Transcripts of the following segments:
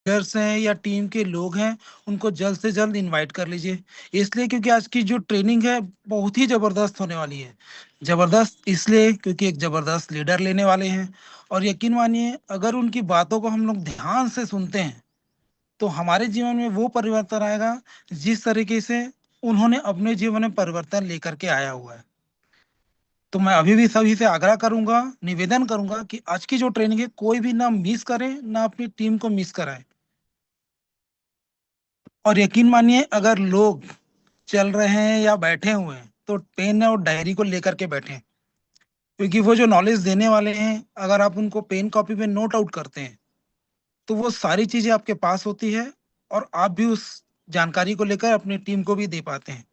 Leaders हैं या team के लोग हैं, उनको जल्द से जल्द इनवाइट कर लीजिए। इसलिए क्योंकि आज की जो ट्रेनिंग है बहुत ही ज़बरदस्त होने वाली है। ज़बरदस्त इसलिए क्योंकि एक ज़बरदस्त लीडर लेने वाले हैं। और यकीन मानिए, अगर उनकी बातों को हम लोग ध्यान से सुनते हैं तो हमारे जीवन में वो परिवर्तन आएगा जिस तरीके से उन्होंने अपने जीवन में परिवर्तन लेकर के आया हुआ है। तो मैं अभी भी सभी से आग्रह करूंगा, निवेदन करूंगा कि आज की जो ट्रेनिंग है कोई भी ना मिस करे, ना अपनी टीम को मिस कराए। और यकीन मानिए, अगर लोग चल रहे हैं या बैठे हुए हैं तो पेन और डायरी को लेकर के बैठें, क्योंकि वो जो नॉलेज देने वाले हैं, अगर आप उनको पेन कॉपी पे नोट आउट करते हैं तो वो सारी चीजें आपके पास होती है और आप भी उस जानकारी को लेकर अपनी टीम को भी दे पाते हैं।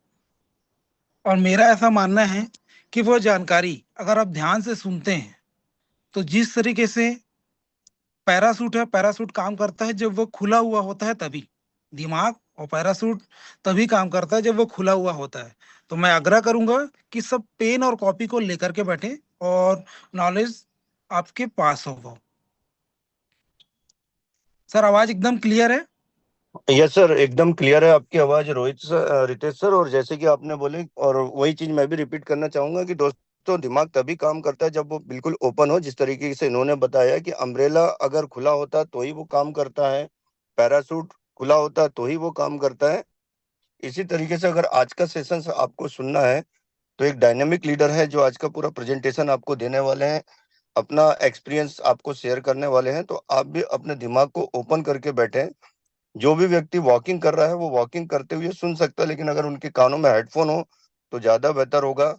और मेरा ऐसा मानना है कि वो जानकारी अगर आप ध्यान से सुनते हैं तो जिस तरीके से पैरासूट है, पैरासूट काम करता है जब वो खुला हुआ होता है तभी। दिमाग और पैरासूट तभी काम करता है जब वो खुला हुआ होता है। तो मैं आग्रह करूंगा कि सब पेन और कॉपी को लेकर के बैठे और नॉलेज आपके पास हो वो। सर, आवाज एकदम क्लियर है? यस सर, एकदम क्लियर है आपकी आवाज रोहित सर, रितेश सर। और जैसे कि आपने बोले, और वही चीज मैं भी रिपीट करना चाहूंगा कि दोस्तों, दिमाग तभी काम करता है जब वो बिल्कुल ओपन हो। जिस तरीके से इन्होंने बताया कि अम्ब्रेला अगर खुला होता तो ही वो काम करता है, पैरासूट खुला होता तो ही वो काम करता है। इसी तरीके से अगर आज का सेशन आपको सुनना है तो एक डायनेमिक लीडर है जो आज का पूरा प्रेजेंटेशन आपको देने वाले हैं, अपना एक्सपीरियंस आपको शेयर करने वाले हैं। तो आप भी अपने दिमाग को ओपन करके बैठे। जो भी व्यक्ति वॉकिंग कर रहा है वो वॉकिंग करते हुए सुन सकता है, लेकिन अगर उनके कानों में हेडफोन हो तो ज्यादा बेहतर होगा।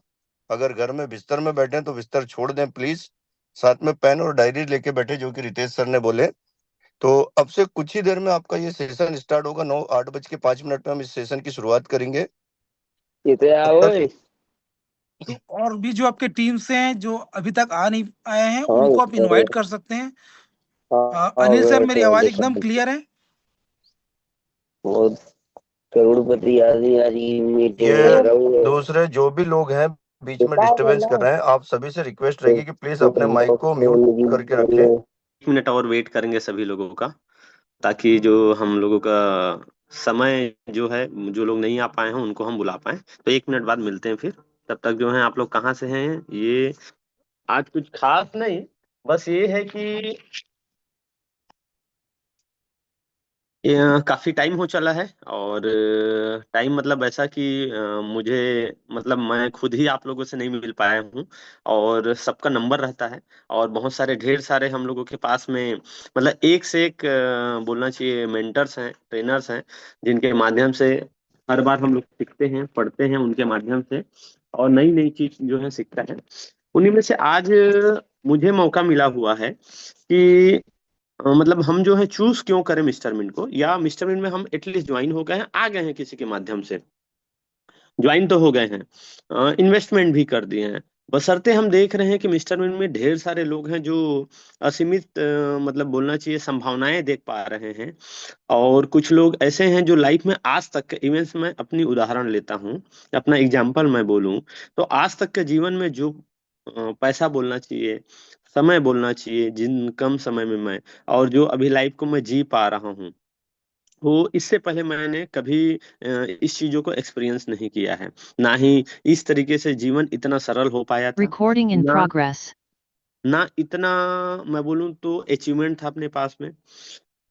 अगर घर में बिस्तर में बैठे हैं तो बिस्तर छोड़ दें प्लीज, साथ में पेन और डायरी लेके बैठे, जो कि रितेश सर ने बोले। तो अब से कुछ ही देर में आपका ये सेशन स्टार्ट होगा। 8:05 में हम इस सेशन की शुरुआत करेंगे। ये तो यार तब तक ओए। तो और भी जो आपके टीम से हैं जो अभी तक आ नहीं आए हैं हाँ उनको आप अरे, इनवाइट कर सकते हैं। हाँ अनिल सर, मेरी बैठे हैं आवाज देखो एकदम क्लियर है? वो करोड़पति आदमी आज की मीटिंग ये में लगा हुआ है। दूसरे जो भी लोग हैं बीच में डिस्टरबेंस कर रहे हैं, आप सभी से रिक्वेस्ट रहेगी कि प्लीज अपने माइक को म्यूट करके रखें। 1 मिनट और वेट करेंगे सभी लोगों का, ताकि जो हम लोगों का समय जो है, जो लोग नहीं आ पाए हैं उनको हम बुला पाए। तो 1 मिनट बाद मिलते हैं फिर। तब तक जो है आप लोग कहाँ से हैं? ये आज कुछ खास नहीं, बस ये है कि ये काफी टाइम हो चला है। और टाइम मतलब ऐसा कि मुझे, मतलब मैं खुद ही आप लोगों से नहीं मिल पाया हूँ। और सबका नंबर रहता है, और बहुत सारे ढेर सारे हम लोगों के पास में, मतलब एक से एक बोलना चाहिए मेंटर्स हैं, ट्रेनर्स हैं, जिनके माध्यम से हर बार हम लोग सीखते हैं, पढ़ते हैं उनके माध्यम से, और नई नई चीज जो है सीखता है। उन्हीं में से आज मुझे मौका मिला हुआ है कि मतलब हम जो है चूज क्यों करें मिस्टर मिंट को, या मिस्टर मिंट में हम एटलीस्ट ज्वाइन हो गए हैं, आ गए हैं किसी के माध्यम से, ज्वाइन तो हो गए हैं, इन्वेस्टमेंट भी कर दिए हैं। बशर्ते हम देख रहे हैं कि मिस्टर मिंट में ढेर सारे लोग हैं जो असीमित मतलब बोलना चाहिए संभावनाएं देख पा रहे हैं। और कुछ लोग ऐसे हैं जो लाइफ में आज तक के इवेंट्स में, अपनी उदाहरण लेता हूँ, अपना एग्जाम्पल मैं बोलूँ, तो आज तक के जीवन में जो पैसा बोलना चाहिए, समय बोलना चाहिए, जिन कम समय में मैं, और जो अभी लाइफ को मैं जी पा रहा हूँ, वो इससे पहले मैंने कभी इस चीजों को एक्सपीरियंस नहीं किया है। ना ही इस तरीके से जीवन इतना सरल हो पाया था, Recording in ना progress. ना इतना, मैं बोलूँ तो अचीवमेंट था अपने पास में,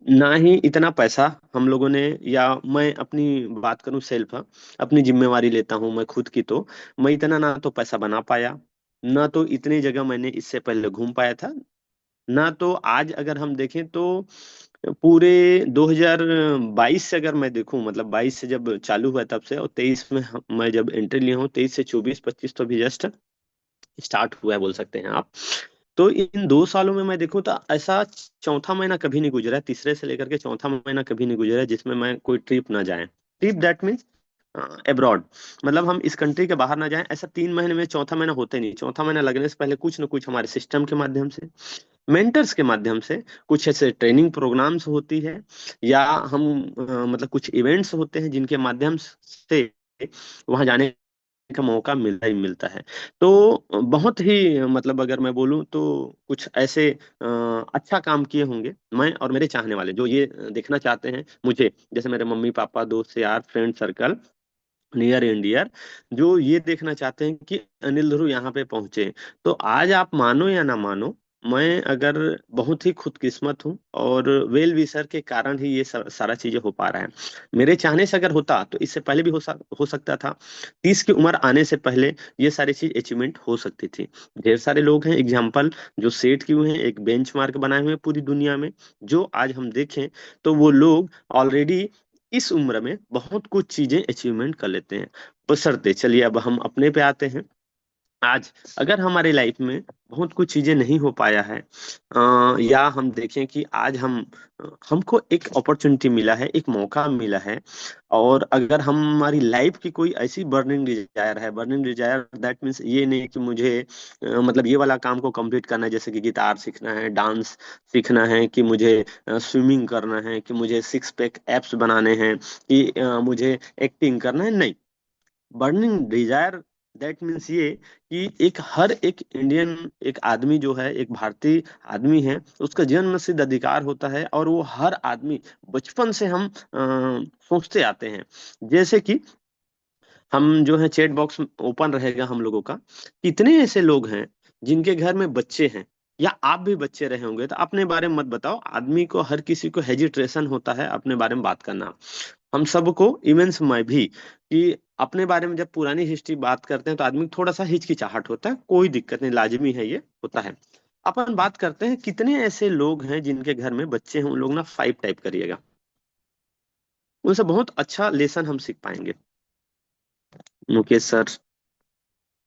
ना ही इतना पैसा हम लोगों ने, या मैं अपनी बात करूं सेल्फ, अपनी जिम्मेवारी लेता हूं मैं खुद की, तो मैं इतना ना तो पैसा बना पाया, ना तो इतनी जगह मैंने इससे पहले घूम पाया था, ना तो आज अगर हम देखें तो पूरे 2022 से अगर मैं देखूं, मतलब 22 से जब चालू हुआ तब से, और 23 में मैं जब एंट्री लिया हूँ, 23 से 24 25 तो अभी जस्ट स्टार्ट हुआ है बोल सकते हैं आप। तो इन 2 सालों में मैं देखूं तो ऐसा चौथा महीना कभी नहीं गुजरा है, तीसरे से लेकर के चौथा महीना कभी नहीं गुजरा है जिसमें मैं कोई ट्रिप ना जाए। ट्रिप दैट मीन्स अब्रॉड, मतलब हम इस कंट्री के बाहर ना जाएं। ऐसा 3 महीने में चौथा महीना होते नहीं, चौथा महीना लगने से पहले कुछ ना कुछ हमारे सिस्टम के माध्यम से, मेंटर्स के माध्यम से, कुछ ऐसे ट्रेनिंग प्रोग्राम्स होती है, या हम मतलब कुछ इवेंट्स होते हैं जिनके माध्यम से वहां जाने का मौका मिलता ही मिलता है। तो बहुत ही मतलब अगर मैं बोलूं तो कुछ ऐसे अच्छा काम किए होंगे मैं और मेरे चाहने वाले जो ये देखना चाहते हैं मुझे, जैसे मेरे मम्मी पापा, दोस्त यार, फ्रेंड सर्कल, नियर इंडियर, जो ये देखना चाहते हैं कि अनिल ध्रुव यहाँ पे पहुंचे। तो आज आप मानो या ना मानो, मैं अगर बहुत ही खुदकिस्मत हूँ और वेल विशर के कारण ही ये सारा चीजें हो पा रहा है। मेरे चाहने से अगर होता तो इससे पहले भी हो सकता था। 30 की उम्र आने से पहले ये सारी चीज अचीवमेंट हो सकती थी। ढेर सारे लोग हैं एग्जाम्पल जो सेट किए हुए हैं, एक बेंचमार्क बनाए हुए हैं पूरी दुनिया में, जो आज हम देखें तो वो लोग ऑलरेडी इस उम्र में बहुत कुछ चीजें अचीवमेंट कर लेते हैं। बशर्ते, चलिए अब हम अपने पे आते हैं। आज अगर हमारे लाइफ में बहुत कुछ चीजें नहीं हो पाया है, या हम देखें कि आज हमको एक अपॉर्चुनिटी मिला है, एक मौका मिला है, और अगर हमारी लाइफ की कोई ऐसी बर्निंग डिजायर है, बर्निंग डिजायर दैट मीन्स ये नहीं कि मुझे मतलब ये वाला काम को कंप्लीट करना है, जैसे कि गिटार सीखना है, डांस सीखना है, कि मुझे स्विमिंग करना है, कि मुझे सिक्स पैक एप्स बनाने हैं, कि मुझे एक्टिंग करना है, नहीं। बर्निंग डिजायर दैट मीन्स ये कि एक हर एक इंडियन, एक आदमी जो है, एक भारतीय आदमी है, उसका जन्म सिद्ध अधिकार होता है, और वो हर आदमी बचपन से हम सोचते आते हैं। जैसे कि हम जो है, चैट बॉक्स ओपन रहेगा हम लोगों का, कितने ऐसे लोग हैं जिनके घर में बच्चे हैं, या आप भी बच्चे रहे होंगे, तो अपने बारे में मत बताओ, आदमी को, हर किसी को हेजिटेशन होता है अपने बारे में बात करना। हम सबको, इवेंट्स में भी, कि अपने बारे में जब पुरानी हिस्ट्री बात करते हैं तो आदमी को थोड़ा सा हिचकिचाहट होता है, कोई दिक्कत नहीं, लाजमी है, ये होता है। अपन बात करते हैं कितने ऐसे लोग हैं जिनके घर में बच्चे हैं, उन लोग ना 5 टाइप करिएगा, उनसे बहुत अच्छा लेसन हम सीख पाएंगे। मुकेश सर,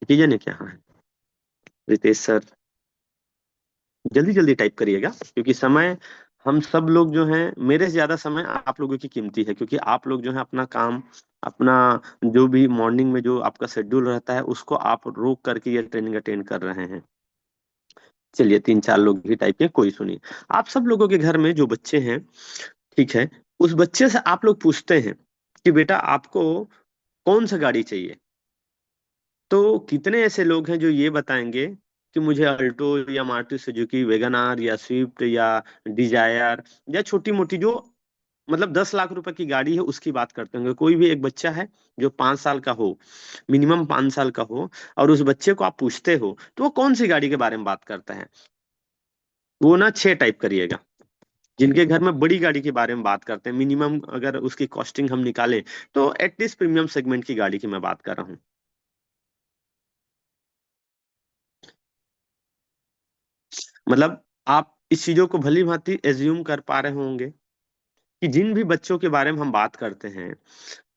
कीजिए ने क्या है, रितेश सर, जल्दी जल्दी टाइप करिएगा, क्योंकि समय, हम सब लोग जो हैं, मेरे से ज्यादा समय आप लोगों की कीमती है, क्योंकि आप लोग जो है अपना काम, अपना जो भी मॉर्निंग में जो आपका शेड्यूल रहता है, उसको आप रोक करके ये ट्रेनिंग अटेंड कर रहे हैं। चलिए 3 4 लोग ही टाइप किए, कोई सुनिए। आप सब लोगों के घर में जो बच्चे हैं, ठीक है, उस बच्चे से आप लोग पूछते हैं कि बेटा आपको कौन सा गाड़ी चाहिए, तो कितने ऐसे लोग हैं जो ये बताएंगे कि मुझे अल्टो या मारुति सुजुकी वैगन आर या स्विफ्ट या डिजायर, या छोटी मोटी जो मतलब 10 लाख रुपए की गाड़ी है उसकी बात करते होंगे। कोई भी एक बच्चा है जो 5 साल का हो, मिनिमम 5 साल का हो, और उस बच्चे को आप पूछते हो तो वो कौन सी गाड़ी के बारे में बात करता है, वो ना 6 टाइप करिएगा। जिनके घर में बड़ी गाड़ी के बारे में बात करते हैं, मिनिमम अगर उसकी कॉस्टिंग हम निकालें तो एटलीस्ट प्रीमियम सेगमेंट की गाड़ी की मैं बात कर रहा हूँ। मतलब आप इस चीजों को भली भांति एज्यूम कर पा रहे होंगे कि जिन भी बच्चों के बारे में हम बात करते हैं,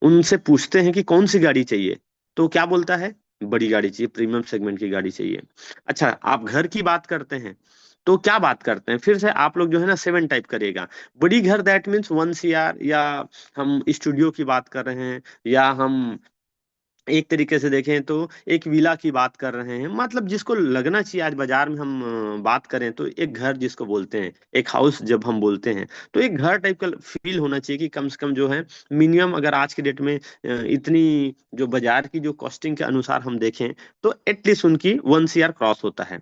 उनसे पूछते हैं कि कौन सी गाड़ी चाहिए, तो क्या बोलता है, बड़ी गाड़ी चाहिए, प्रीमियम सेगमेंट की गाड़ी चाहिए। अच्छा, आप घर की बात करते हैं तो क्या बात करते हैं, फिर से आप लोग जो है ना 7 टाइप करिएगा। बड़ी घर दैट मीन्स 1 CR, या हम स्टूडियो की बात कर रहे हैं, या हम एक तरीके से देखें तो एक विला की बात कर रहे हैं, मतलब जिसको लगना चाहिए। आज बाजार में हम बात करें तो एक घर जिसको बोलते हैं, एक हाउस जब हम बोलते हैं, तो एक घर टाइप का फील होना चाहिए, कि कम से कम जो है मिनिमम, अगर आज के डेट में इतनी जो बाजार की जो कॉस्टिंग के अनुसार हम देखें, तो एटलीस्ट उनकी 1 CR क्रॉस होता है।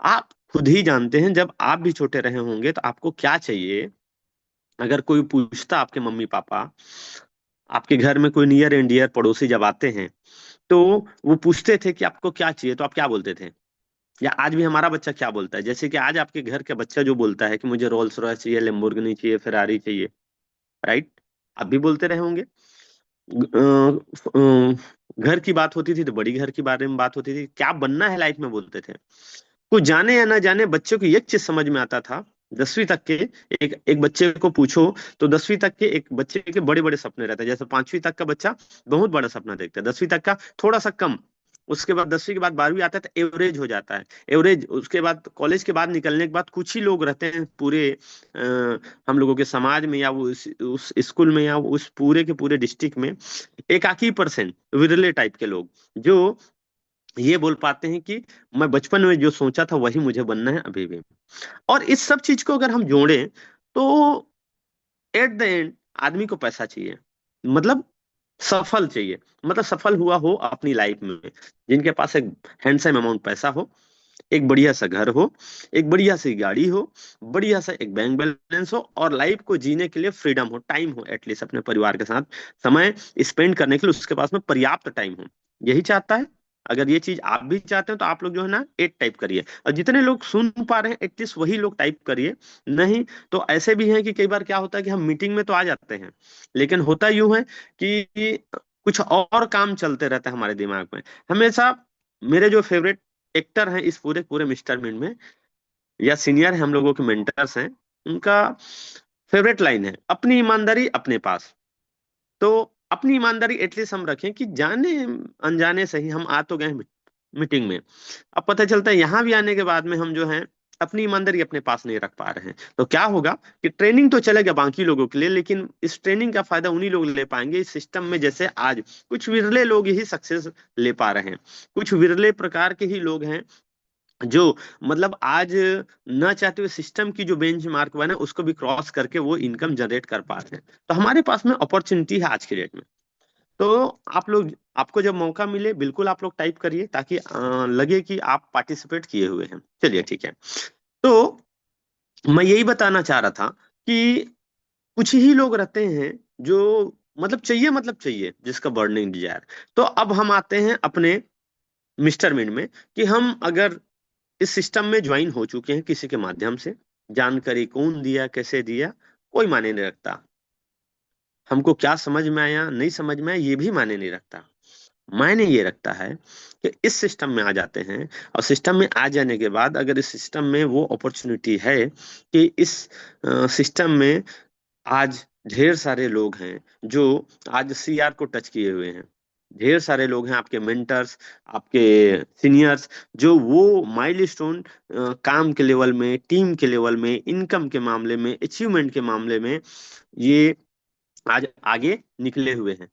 आप खुद ही जानते हैं, जब आप भी छोटे रहे होंगे तो आपको क्या चाहिए, अगर कोई पूछता, आपके मम्मी पापा, आपके घर में कोई नियर एंड डियर पड़ोसी जब आते हैं, तो वो पूछते थे कि आपको क्या चाहिए, तो आप क्या बोलते थे, या आज भी हमारा बच्चा क्या बोलता है, जैसे कि आज आपके घर का बच्चा जो बोलता है कि मुझे रोल्स रॉयस चाहिए, लेम्बोर्गिनी चाहिए, फेरारी चाहिए, राइट? आप भी बोलते रहे होंगे। घर की बात होती थी तो बड़ी घर के बारे में बात होती थी, क्या बनना है लाइफ में बोलते थे। कुछ जाने या ना जाने, बच्चों को एक चीज समझ में आता था, 10वीं तक के, एक एक बच्चे को पूछो तो 10वीं तक के एक बच्चे के बड़े बड़े सपने रहते हैं। जैसे 5वीं तक का बच्चा बहुत बड़ा सपना देखता है, 10वीं तक का थोड़ा सा कम, उसके बाद 10वीं के बाद 12वीं आता है तो एवरेज हो जाता है, एवरेज। उसके बाद कॉलेज के बाद निकलने के बाद कुछ ही लोग रहते हैं पूरे हम लोगों के समाज में, या वो उस स्कूल में, या उस पूरे के पूरे डिस्ट्रिक्ट में, एकाकी परसेंट विरले टाइप के लोग जो ये बोल पाते हैं कि मैं बचपन में जो सोचा था वही मुझे बनना है अभी भी। और इस सब चीज को अगर हम जोड़ें तो एट द एंड आदमी को पैसा चाहिए। मतलब सफल चाहिए, मतलब सफल हुआ हो अपनी लाइफ में, जिनके पास एक हैंडसम अमाउंट पैसा हो, एक बढ़िया सा घर हो, एक बढ़िया सी गाड़ी हो, बढ़िया सा एक बैंक बैलेंस हो, और लाइफ को जीने के लिए फ्रीडम हो, टाइम हो, एटलीस्ट अपने परिवार के साथ समय स्पेंड करने के लिए उसके पास में पर्याप्त टाइम हो। यही चाहता है। अगर ये चीज आप भी चाहते हो तो आप लोग जो है ना 8 टाइप करिए, और जितने लोग सुन पा रहे हैं एटलीस्ट वही लोग टाइप करिए। नहीं तो ऐसे भी हैं कि कई बार क्या होता है कि हम मीटिंग में तो आ जाते हैं, लेकिन होता यूं है कि कुछ और काम चलते रहते हैं हमारे दिमाग में हमेशा। मेरे जो फेवरेट एक्टर हैं इस पूरे पूरे मिस्टर मीन में, या सीनियर है हम लोगों के मेंटर्स हैं, उनका फेवरेट लाइन है, अपनी ईमानदारी अपने पास। तो अपनी ईमानदारी एटलीस्ट हम रखें कि जाने अनजाने सही हम आ तो गए मीटिंग में, अब पता चलता है यहाँ भी आने के बाद में हम जो है अपनी ईमानदारी अपने पास नहीं रख पा रहे हैं, तो क्या होगा कि ट्रेनिंग तो चलेगा बाकी लोगों के लिए, लेकिन इस ट्रेनिंग का फायदा उन्हीं लोग ले पाएंगे इस सिस्टम में, जैसे आज कुछ विरले लोग ही सक्सेस ले पा रहे हैं। कुछ विरले प्रकार के ही लोग हैं जो मतलब आज न चाहते हुए सिस्टम की जो बेंच मार्क बना उसको भी क्रॉस करके वो इनकम जनरेट कर पा रहे हैं। तो हमारे पास में अपॉर्चुनिटी है आज के डेट में। तो आप लोग, आपको जब मौका मिले बिल्कुल आप लोग टाइप करिए, ताकि लगे कि आप पार्टिसिपेट किए हुए हैं। चलिए ठीक है। तो मैं यही बताना चाह रहा था कि कुछ ही लोग रहते हैं जो मतलब चाहिए जिसका बर्निंग डिजायर। तो अब हम आते हैं अपने मिस्टर मिन में, कि हम अगर इस सिस्टम में ज्वाइन हो चुके हैं किसी के माध्यम से, जानकारी कौन दिया कैसे दिया कोई मायने नहीं रखता, हमको क्या समझ में आया नहीं समझ में आया ये भी मायने नहीं रखता। मायने ये रखता है कि इस सिस्टम में आ जाते हैं, और सिस्टम में आ जाने के बाद अगर इस सिस्टम में वो अपॉर्चुनिटी है कि इस सिस्टम में आज ढेर सारे लोग हैं जो आज सीआर को टच किए हुए हैं, ढेर सारे लोग हैं आपके मेंटर्स, आपके सीनियर्स, जो वो माइलस्टोन काम के लेवल में, टीम के लेवल में, इनकम के मामले में, अचीवमेंट के मामले में ये आज आगे निकले हुए हैं।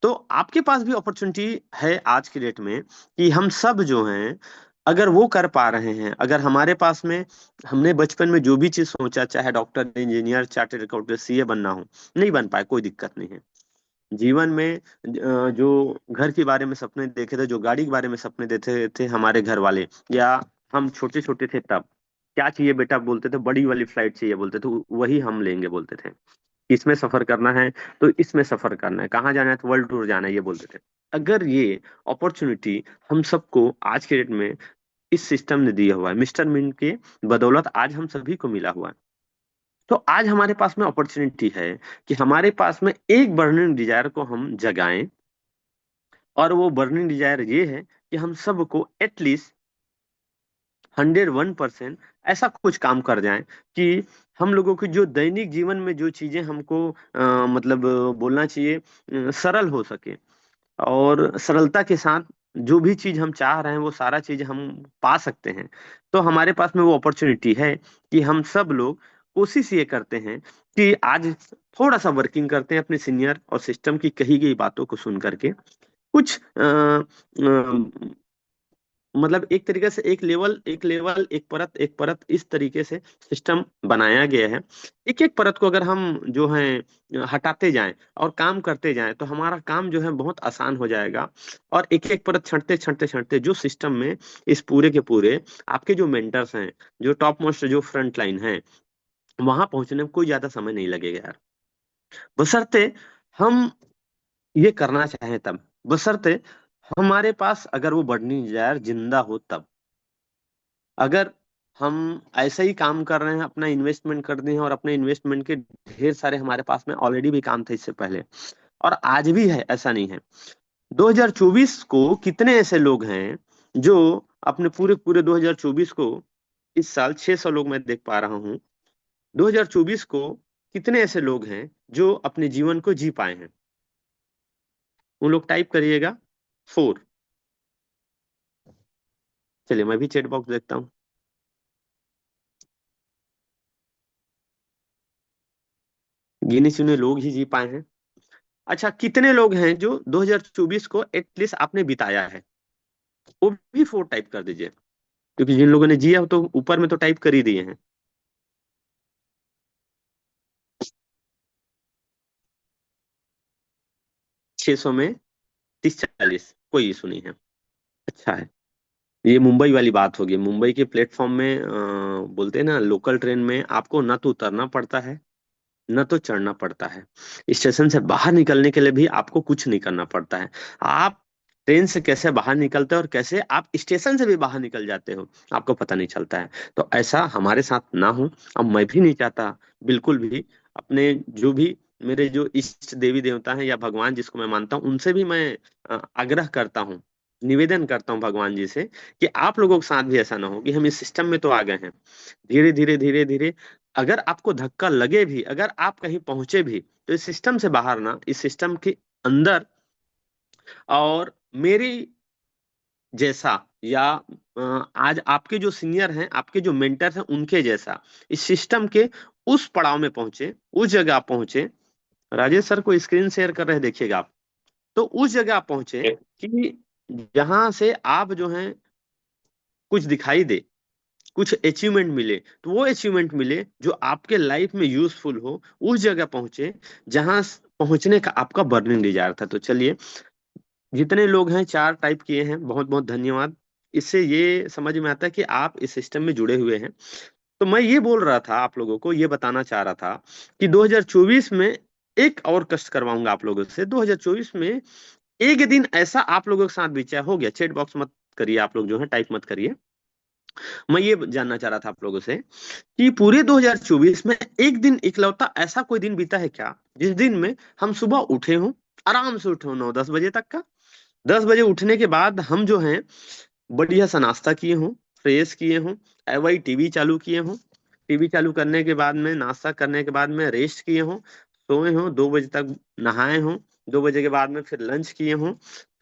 तो आपके पास भी अपॉर्चुनिटी है आज की डेट में कि हम सब जो हैं अगर वो कर पा रहे हैं, अगर हमारे पास में हमने बचपन में जो भी चीज सोचा, चाहे doctor, engineer, chartered accountant, CA बनना हो, नहीं बन पाए कोई दिक्कत नहीं है। जीवन में जो घर के बारे में सपने देखे थे, जो गाड़ी के बारे में सपने देखे थे हमारे घर वाले, या हम छोटे छोटे थे तब क्या चाहिए बेटा बोलते थे, बड़ी वाली फ्लाइट चाहिए बोलते थे, वही हम लेंगे बोलते थे। इसमें सफर करना है तो इसमें सफर करना है, कहाँ जाना है तो वर्ल्ड टूर जाना है ये बोलते थे। अगर ये अपॉर्चुनिटी हम सबको आज के डेट में इस सिस्टम ने दिया हुआ है, मिस्टर मिंट के बदौलत आज हम सभी को मिला हुआ है, तो आज हमारे पास में अपॉर्चुनिटी है कि हमारे पास में एक बर्निंग डिजायर को हम जगाएं। और वो बर्निंग डिजायर ये है कि हम सबको एटलीस्ट 101% ऐसा कुछ काम कर जाएं कि हम लोगों की जो दैनिक जीवन में जो चीजें हमको बोलना चाहिए सरल हो सके, और सरलता के साथ जो भी चीज हम चाह रहे हैं वो सारा चीज हम पा सकते हैं। तो हमारे पास में वो अपॉर्चुनिटी है कि हम सब लोग कोशिश ये करते हैं कि आज थोड़ा सा वर्किंग करते हैं अपने सीनियर और सिस्टम की कही गई बातों को सुन करके, कुछ एक तरीके से एक परत इस तरीके से सिस्टम बनाया गया है। एक एक परत को अगर हम जो है हटाते जाएं और काम करते जाएं तो हमारा काम जो है बहुत आसान हो जाएगा। और एक एक परत छंटते छंटते छंटते जो सिस्टम में इस पूरे के पूरे आपके जो मेंटर्स हैं, जो टॉप मोस्ट जो फ्रंट लाइन है, वहां पहुंचने में कोई ज्यादा समय नहीं लगेगा यार, बशर्ते हम ये करना चाहें तब, बशर्ते हमारे पास अगर वो बर्निंग डिजायर जिंदा हो तब। अगर हम ऐसे ही काम कर रहे हैं, अपना इन्वेस्टमेंट कर दिए हैं, और अपने इन्वेस्टमेंट के ढेर सारे हमारे पास में ऑलरेडी भी काम थे इससे पहले, और आज भी है, ऐसा नहीं है। 2024 को कितने ऐसे लोग हैं जो अपने पूरे पूरे 2024 को, इस साल 600 लोग मैं देख पा रहा हूँ, 2024 को कितने ऐसे लोग हैं जो अपने जीवन को जी पाए हैं, उन लोग टाइप करिएगा 4। चलिए मैं भी चैट बॉक्स देखता हूँ। गिने चुने लोग ही जी पाए हैं। अच्छा, कितने लोग हैं जो 2024 को एटलीस्ट आपने बिताया है, वो भी 4 टाइप कर दीजिए, क्योंकि जिन लोगों ने जिया तो ऊपर में तो टाइप कर ही दिए हैं। 600 में 30-40, कोई इशू नहीं है। अच्छा है। ये मुंबई वाली बात होगी। मुंबई के प्लेटफॉर्म में बोलते हैं ना, लोकल ट्रेन में आपको ना तो उतरना पड़ता है न तो चढ़ना पड़ता है। स्टेशन से बाहर निकलने के लिए भी आपको कुछ नहीं करना पड़ता है। आप ट्रेन से कैसे बाहर निकलते हो और कैसे आप स्टेशन से भी बाहर निकल जाते हो, आपको पता नहीं चलता है। तो ऐसा हमारे साथ ना हो, अब मैं भी नहीं चाहता बिल्कुल भी। अपने जो भी मेरे जो इष्ट देवी देवता हैं या भगवान जिसको मैं मानता हूँ, उनसे भी मैं आग्रह करता हूँ, निवेदन करता हूँ भगवान जी से, कि आप लोगों के साथ भी ऐसा ना हो कि हम इस सिस्टम में तो आ गए हैं, धीरे धीरे धीरे धीरे अगर आपको धक्का लगे भी, अगर आप कहीं पहुंचे भी, तो इस सिस्टम से बाहर ना, इस सिस्टम के अंदर। और मेरी जैसा या आज आपके जो सीनियर हैं, आपके जो मेंटर हैं, उनके जैसा इस सिस्टम के उस पड़ाव में पहुंचे, उस जगह आप पहुंचे। राजेश सर को स्क्रीन शेयर कर रहे हैं, देखिएगा आप। तो उस जगह आप पहुंचे कि जहां से आप जो हैं कुछ दिखाई दे, कुछ अचीवमेंट मिले, तो वो अचीवमेंट मिले जो आपके लाइफ में यूजफुल हो। उस जगह पहुंचे जहां पहुंचने का आपका बर्निंग डिजायर था। तो चलिए, जितने लोग हैं 4 टाइप किए हैं, बहुत बहुत धन्यवाद। इससे ये समझ में आता है कि आप इस सिस्टम में जुड़े हुए हैं। तो मैं ये बोल रहा था, आप लोगों को ये बताना चाह रहा था कि 2024 में एक और कष्ट करवाऊंगा आप लोगों से। 2024 में एक दिन ऐसा आप लोगों के साथ भी, चाहे हो गया, चैट बॉक्स मत करिए, आप लोग जो है टाइप मत करिए। मैं ये जानना चाह रहा था आप लोगों से कि पूरे 2024 में एक दिन इकलौता ऐसा कोई दिन बीता है क्या, जिस दिन में हम सुबह उठे हों, आराम से उठे हों 9-10 बजे तक का। 10 बजे उठने के बाद हम जो हैं बढ़िया सा नाश्ता किए हों, फ्रेश किए हों, वही टीवी चालू किए हों, टीवी चालू करने के बाद में, नाश्ता करने के बाद में रेस्ट किए हों, सोए हों, 2 बजे तक नहाए हों, 2 बजे के बाद में फिर लंच किए हों,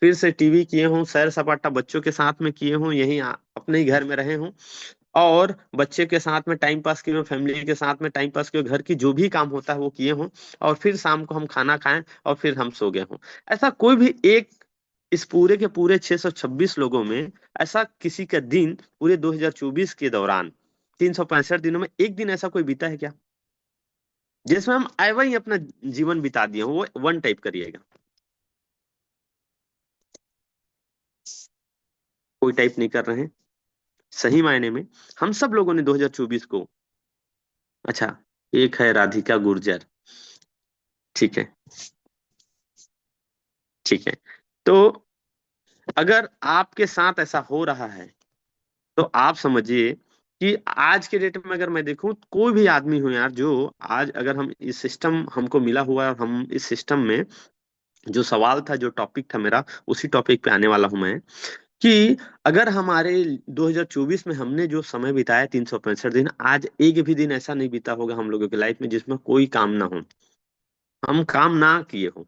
फिर से टीवी किए हों, सैर सपाटा बच्चों के साथ में किए हों, यहीं अपने ही घर में रहे हों, और बच्चे के साथ में टाइम पास किए हों, फैमिली के साथ में टाइम पास किए हों, घर की जो भी काम होता है वो किए हों, और फिर शाम को हम खाना खाएं और फिर हम सो गए हों। ऐसा कोई भी एक, इस पूरे के पूरे 626 लोगों में ऐसा किसी का दिन पूरे 2024 के दौरान 365 दिनों में एक दिन ऐसा कोई बीता है क्या, जिसमें हम एवं ही अपना जीवन बिता दिए हो? वो वन टाइप करिएगा। कोई टाइप नहीं कर रहे हैं। सही मायने में हम सब लोगों ने 2024 को, अच्छा, एक है राधिका गुर्जर, ठीक है, ठीक है। तो अगर आपके साथ ऐसा हो रहा है, तो आप समझिए कि आज के डेट में अगर मैं देखूं, कोई भी आदमी हो यार, जो आज अगर हम इस सिस्टम हमको मिला हुआ है और हम इस सिस्टम में, जो सवाल था, जो टॉपिक था मेरा, उसी टॉपिक पे आने वाला हूं मैं, कि अगर हमारे 2024 में हमने जो समय बिताया 365 दिन, आज एक भी दिन ऐसा नहीं बीता होगा हम लोगों की लाइफ में जिसमें कोई काम ना हो, हम काम ना किए हो,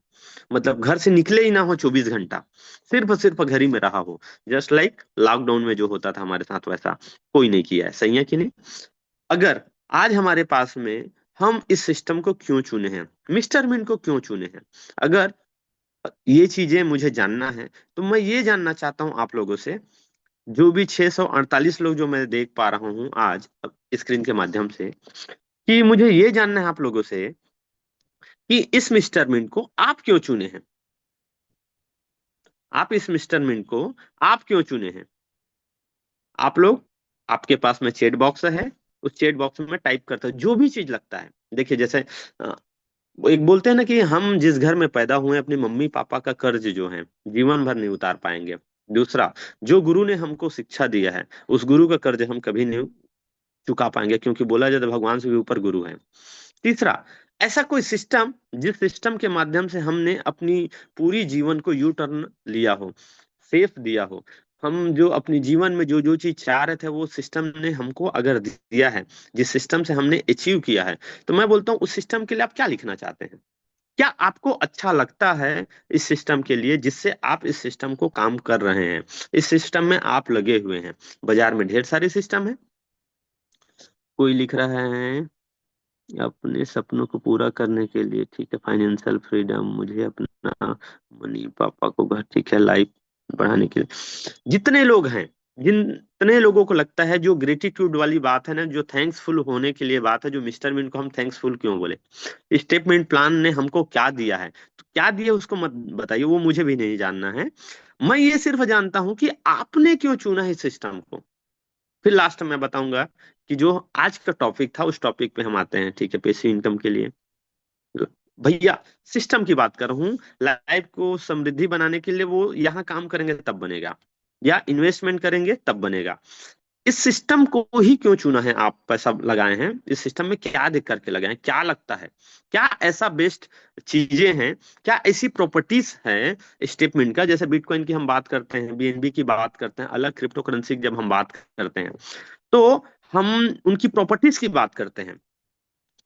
मतलब घर से निकले ही ना हो 24 घंटा, सिर्फ और सिर्फ घर ही में रहा हो, जस्ट लाइक लॉकडाउन में जो होता था हमारे साथ, वैसा कोई नहीं किया है। सही है कि नहीं? अगर आज हमारे पास में, हम इस सिस्टम को क्यों चुने हैं, मिस्टर मिन को क्यों चुने हैं, अगर ये चीजें मुझे जानना है, तो मैं ये जानना चाहता हूं आप लोगों से, जो भी 648 लोग जो मैं देख पा रहा हूं आज स्क्रीन के माध्यम से, कि मुझे ये जानना है आप लोगों से कि इस मिस्टर मिन को आप क्यों चुने हैं, आप इस मिस्टर मिन को आप क्यों चुने हैं। आप लोग, आपके पास में चैट बॉक्स है, उस चैट बॉक्स में टाइप करते हो जो भी चीज लगता है। देखिए, जैसे एक बोलते हैं ना कि हम जिस घर में पैदा हुए, अपने मम्मी पापा का कर्ज जो है जीवन भर नहीं उतार पाएंगे। दूसरा, जो गुरु ने हमको शिक्षा दिया है, उस गुरु का कर्ज हम कभी नहीं चुका पाएंगे, क्योंकि बोला जाता है भगवान से भी ऊपर गुरु है। तीसरा, ऐसा कोई सिस्टम जिस सिस्टम के माध्यम से हमने अपनी पूरी जीवन को यू टर्न लिया हो, सेफ दिया हो, हम जो अपनी जीवन में जो जो चीज चाह रहे थे, वो सिस्टम ने हमको अगर दिया है, जिस सिस्टम से हमने अचीव किया है, तो मैं बोलता हूँ उस सिस्टम के लिए आप क्या लिखना चाहते हैं? क्या आपको अच्छा लगता है इस सिस्टम के लिए, जिससे आप इस सिस्टम को काम कर रहे हैं, इस सिस्टम में आप लगे हुए हैं? बाजार में ढेर सारे सिस्टम है। कोई लिख रहा है अपने सपनों को पूरा करने के लिए, ठीक है, फाइनेंशियल फ्रीडम, मुझे अपना मनी, पापा को घर, ठीक है, लाइफ बढ़ाने के लिए, जितने लोग हैं जितने लोगों को लगता है जो ग्रेटिट्यूड वाली बात है ना, जो थैंक्सफुल होने के लिए बात है, जो मिस्टर बीन को हम थैंक्सफुल क्यों बोले, स्टेटमेंट प्लान ने हमको क्या दिया है, तो क्या दिया उसको मत बताइए, वो मुझे भी नहीं जानना है। मैं ये सिर्फ जानता हूं कि आपने क्यों चुना है इस सिस्टम को। फिर लास्ट में बताऊंगा कि जो आज का टॉपिक था उस टॉपिक पे हम आते हैं, ठीक है, पैसिव इनकम के लिए। भैया सिस्टम की बात कर रहा हूँ, लाइफ को समृद्धि बनाने के लिए वो यहाँ काम करेंगे तब बनेगा, या इन्वेस्टमेंट करेंगे तब बनेगा। इस सिस्टम को ही क्यों चुना है, आप पैसा लगाए हैं इस सिस्टम में, क्या देख करके लगाए हैं, क्या लगता है, क्या ऐसा बेस्ट चीजें हैं, क्या ऐसी प्रॉपर्टीज हैं स्टेटमेंट का, जैसे बिटकॉइन की हम बात करते हैं, बीएनबी की बात करते हैं, अलग क्रिप्टो करेंसी की जब हम बात करते हैं, तो हम उनकी प्रॉपर्टीज की बात करते हैं,